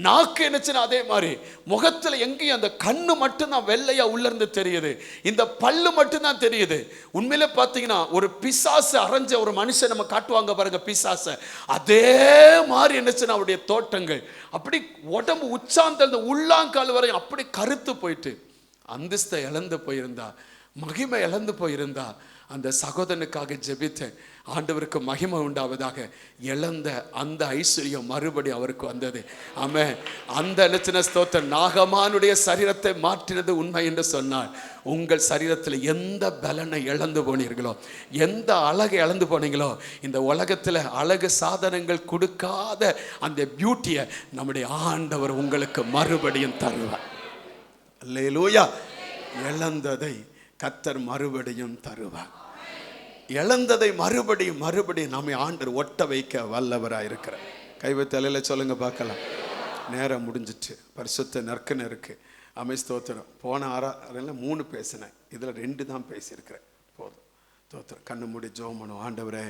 நாக்கு என்னச்சுன்னா அதே மாதிரி, முகத்தில் எங்கேயும் அந்த கண்ணு மட்டும்தான் வெள்ளையா உள்ள இருந்து தெரியுது, இந்த பல்லு மட்டும்தான் தெரியுது. உண்மையில பார்த்தீங்கன்னா ஒரு பிசாசு அரைஞ்ச ஒரு மனுஷன் நம்ம காட்டுவாங்க பாருங்க பிசாசை, அதே மாதிரி என்னச்சுன்னா அவருடைய தோட்டங்கள் அப்படி உடம்பு உச்சாந்த உள்ளாங்கால் வரை அப்படி கருத்து போயிட்டு அந்தஸ்தை இழந்து போயிருந்தா, மகிமை இழந்து போயிருந்தா. அந்த சகோதரனுக்காக ஜெபித்தேன். ஆண்டவருக்கு மகிமை உண்டாவதாக. இழந்த அந்த ஐஸ்வர்யம் மறுபடி அவருக்கு வந்தது. ஆமென். அந்த நிச்சன ஸ்தோத்திரம் நாகமானுடைய சரீரத்தை மாற்றினது உண்மை என்று சொன்னார். உங்கள் சரீரத்தில் எந்த பலனை இழந்து போனீர்களோ, எந்த அழகை இழந்து போனீங்களோ, இந்த உலகத்தில் அழகு சாதனங்கள் கொடுக்காத அந்த பியூட்டியை நம்முடைய ஆண்டவர் உங்களுக்கு மறுபடியும் தருவார். அல்லேலூயா. இழந்ததை கர்த்தர் மறுபடியும் தருவார். இழந்ததை மறுபடியும் நம்மை ஆண்டவர் ஒட்ட வைக்க வல்லவராக இருக்கிறார். கைவத்தலையில சொல்லுங்க பார்க்கலாம். நேரம் முடிஞ்சிட்டு பரிசுத்த நற்கன இருக்கு. ஸ்தோத்திரம். போன 3 பேசினேன், இதில் 2 தான் பேசியிருக்கிறேன். போதும். ஸ்தோத்திரம். கண்ணு மூடி ஜெபம் பண்ணுவோம். ஆண்டவரே,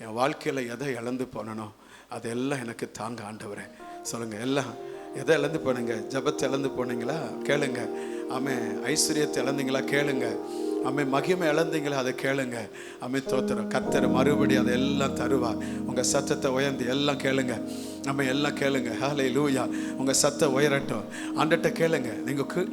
என் வாழ்க்கையில் எதை இழந்து போனனோ அதெல்லாம் எனக்கு தாங்க ஆண்டவரே. சொல்லுங்க, எல்லாம் எதை இழந்து போனீங்க? ஜபத்தை இழந்து போனீங்களா? கேளுங்க. ஆமே. ஐஸ்வர்யத்தை இழந்தீங்களா? கேளுங்க. ஆமே. மகிமை இழந்தீங்களா? அதை கேளுங்க. ஆமே. தோத்திரம். கர்த்தர் மறுபடியும் அதை எல்லாம் தருவார். உங்கள் சத்தத்தை உயர்ந்து எல்லாம் கேளுங்க. நம்ம எல்லாம் கேளுங்க. ஹல்லேலூயா. உங்கள் சத்தை உயரட்டும். ஆண்டர்கிட்ட கேளுங்க.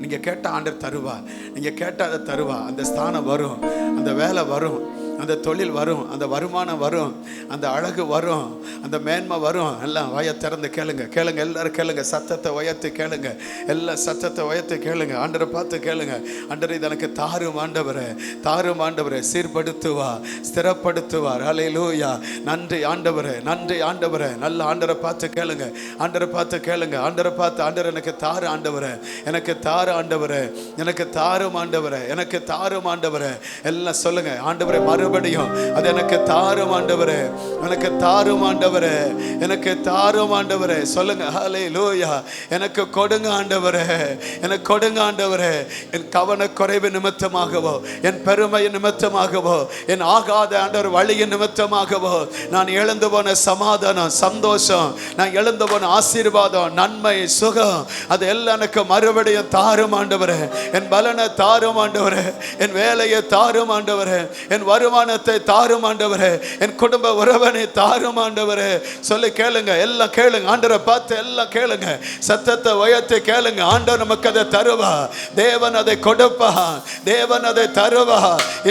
நீங்கள் கேட்டால் ஆண்டர் தருவார். நீங்கள் கேட்டால் அதை தருவார். அந்த ஸ்தானம் வரும், அந்த வேலை வரும், அந்த தொழில் வரும், அந்த வருமானம் வரும், அந்த அழகு வரும், அந்த மேன்மை வரும். எல்லாம் வாயை திறந்து கேளுங்க. கேளுங்க, எல்லாரும் கேளுங்க. சத்தத்தை உயர்த்தி கேளுங்க. எல்லாம் சத்தத்தை உயர்த்தி கேளுங்க. ஆண்டரை பார்த்து கேளுங்க. ஆண்டரை இது எனக்கு தாரும் ஆண்டவரே, தாரும் ஆண்டவரே. சீர்படுத்துவா, ஸ்திரப்படுத்துவார். ஹல்லேலூயா. நன்றி ஆண்டவரே, நன்றி ஆண்டவரே. நல்ல ஆண்டரை பார்த்து கேளுங்க. ஆண்டரை பார்த்து கேளுங்க. ஆண்டரை பார்த்து, ஆண்டவர் எனக்கு தாரு ஆண்டவரே, எனக்கு தாரு ஆண்டவரே, எனக்கு தாரும் ஆண்டவரே, எனக்கு தாரும் ஆண்டவரே. எல்லாம் சொல்லுங்க. ஆண்டவரே மறுபடியும் அது எனக்கு தாரும் ஆண்டவரே, எனக்கு தாரும் ஆண்டவரே, எனக்கு தாரும் ஆண்டவரே. சொல்லுங்க. ஹல்லேலூயா. எனக்கு கொடுங்க ஆண்டவரே, எனக்கு கொடுங்க ஆண்டவரே. என் கவன குறைவு நிமித்தமாகவோ, என் பெருமை நிமித்தமாகவோ, என் ஆகாத ஆண்டவர் வழியின் நிமித்தமாகவோ நான் இழந்து போன சமாதானம், சந்தோஷம், நான் இழந்து போன ஆசீர்வாதம், நன்மை, சுகம், அது எல்லாம் எனக்கு மறுபடியும் தாரும் ஆண்டவரே. என் பலனை தாரும் ஆண்டவரே, என் வேலையை தாரும் ஆண்டவரே, என் வருமானத்தை தாரும் ஆண்டவரே, என் குடும்ப உறவனை தாரும் ஆண்டவரே. சொல்லி கேளுங்க. எல்லாம் கேளுங்க. ஆண்டவரை பார்த்து எல்லாம் கேளுங்க. சத்தத்தை உயர்த்தி கேளுங்க. ஆண்டவர் நமக்கு அதை தருவா. தேவன் அதை கொடுப்பா. தேவன் அதை தருவா.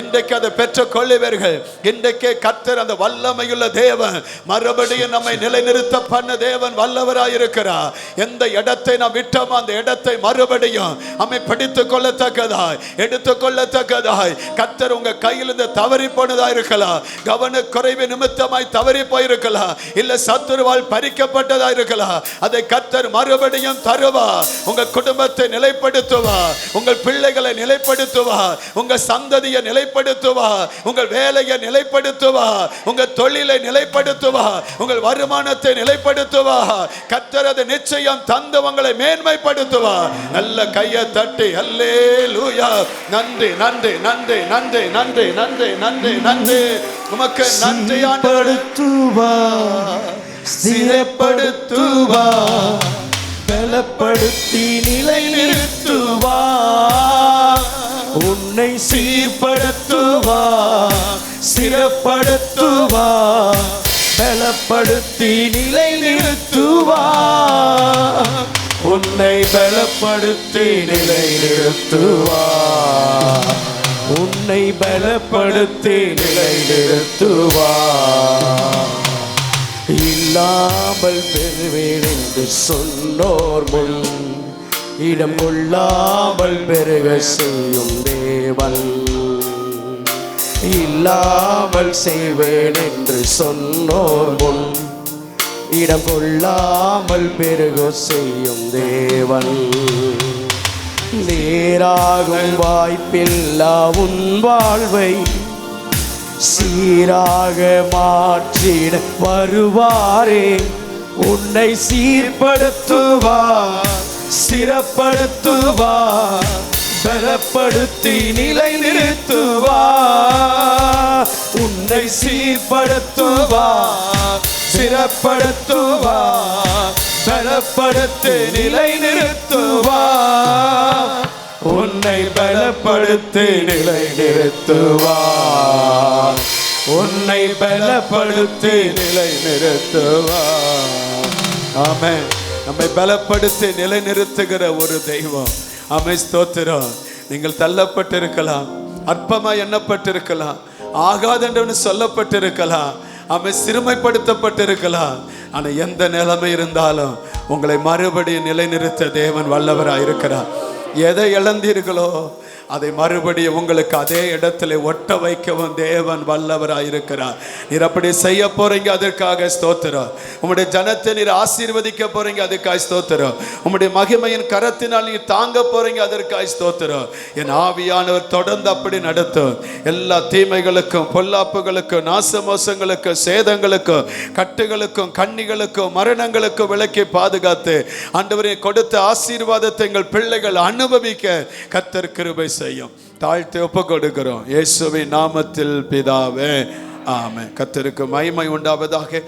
இன்றைக்கு அதை பெற்றுக் கொள்ளுவீர்கள். இன்றைக்கு கர்த்தர் அந்த வல்லமையுள்ள தேவன் மறுபடியும் நம்மை நிலைநிறுத்த பண்ண தேவன் வல்லவராயிருக்கிறார். எந்த இடத்தை நாம் விட்டோமோ அந்த இடத்தை மறுபடியும் நம்மை பிடித்துக் கொள்ளத்தக்கதாய், எடுத்துக் கொள்ளத்தக்கதாய் கர்த்தர் உங்க கையிலிருந்து தவறி போனதா இருக்கலாம், கவனக்குறைவு நிமித்தமாய் தவறி போயிருக்கலாம், இல்ல சத்துருவால் பறிக்கப்பட்டதா இருக்கலாம். அதை கர்த்தர் மறுபடியும் தருவார். உங்க குடும்பத்தை நிலைப்படுத்துவார், உங்கள் பிள்ளைகளை நிலைப்படுத்துவார், உங்க சந்ததியை நிலைப்படுத்துவார், உங்கள் வேலையை நிலைப்படுத்துவார், உங்க தொழிலை நிலைப்படுத்துவார், உங்கள் வருமானத்தை நிலைப்படுத்துவார். கர்த்தர் அதை நிச்சயம் தந்து உங்களை மேன்மைப்படுத்துவார். நல்ல கையை தட்டி அல்லேலூயா. நன்றி நன்றி நன்றி நன்றி நன்றி நன்றி நன்றி நன்றி. உமக்கு நன்றி ஆண்டவரே. ஸ்திரப்படுத்துவார், பலப்படுத்தி நிலை நிறுத்துவார். உன்னை சீர்படுத்துவார், ஸ்திரப்படுத்துவார், பலப்படுத்தி நிலை நிறுத்துவார். உன்னை பலப்படுத்தி நிலை நிறுத்துவார், உன்னை பலப்படுத்தி நிலை நிறுத்துவார். இல்லாமல் பெறுவேன் என்று சொன்னோர் முன் இடம் கொள்ளாமல் பெருக செய்யும் தேவன். இல்லாமல் செய்வேன் என்று சொன்னோர் முன் இடம் கொள்ளாமல் பெருக செய்யும் தேவன். நேராகும் வாய்ப்பில்லா உன் வாழ்வை சீராக மாற்றிட வருவாரே. உன்னை சீர்படுத்துவார், ஸ்திரப்படுத்துவார், பலப்படுத்தி நிலை நிறுத்துவார். உன்னை சீர்படுத்துவார், ஸ்திரப்படுத்துவார், பலப்படுத்தி நிலை நிறுத்துவார். உன்னை பலப்படுத்தி நிலை நிறுத்துவார், உன்னை பலப்படுத்தி நிலை நிறுத்துவார். ஆமென். நம்மை பலப்படுத்தி நிலை நிறுத்துகிற ஒரு தெய்வம். ஆமென், ஸ்தோத்திரம். நீங்கள் தள்ளப்பட்டிருக்கலாம், அற்பமா எண்ணப்பட்டிருக்கலாம், ஆகாதென்று சொல்லப்பட்டிருக்கலாம், ஆமென், சிறுமைப்படுத்தப்பட்டிருக்கலாம். ஆனா எந்த நிலைமை இருந்தாலும் உங்களை மறுபடியும் நிலைநிறுத்த தேவன் வல்லவராக இருக்கிறார். எதை இழந்தீர்களோ அதை மறுபடியும் உங்களுக்கு அதே இடத்துல ஒட்ட வைக்கவும் தேவன் வல்லவராக இருக்கிறார். நீர் அப்படி செய்ய போறீங்க, அதற்காக ஸ்தோத்திரம். உம்முடைய ஜனத்தை நீர் ஆசீர்வதிக்க போறீங்க, அதுக்காக ஸ்தோத்திரம். உம்முடைய மகிமையின் கரத்தினால் நீர் தாங்க போறீங்க, அதற்காக ஸ்தோத்திரம். என் ஆவியானவர் தொடர்ந்து அப்படி நடத்தும். எல்லா தீமைகளுக்கும், பொல்லாப்புகளுக்கும், நாசமோசங்களுக்கும், சேதங்களுக்கும், கட்டுகளுக்கும், கண்ணிகளுக்கும், மரணங்களுக்கும் விலக்கி பாதுகாத்து ஆண்டவரே கொடுத்த ஆசீர்வாதத்தை எங்கள் பிள்ளைகள் அனுபவிக்க கர்த்தர் கிருபை செய்யும். தாழ்த்தி ஒப்பு கொடுக்கிறோம் இயேசுவின் நாமத்தில் பிதாவே, ஆமென். கர்த்தருக்கு மகிமை உண்டாவதாக.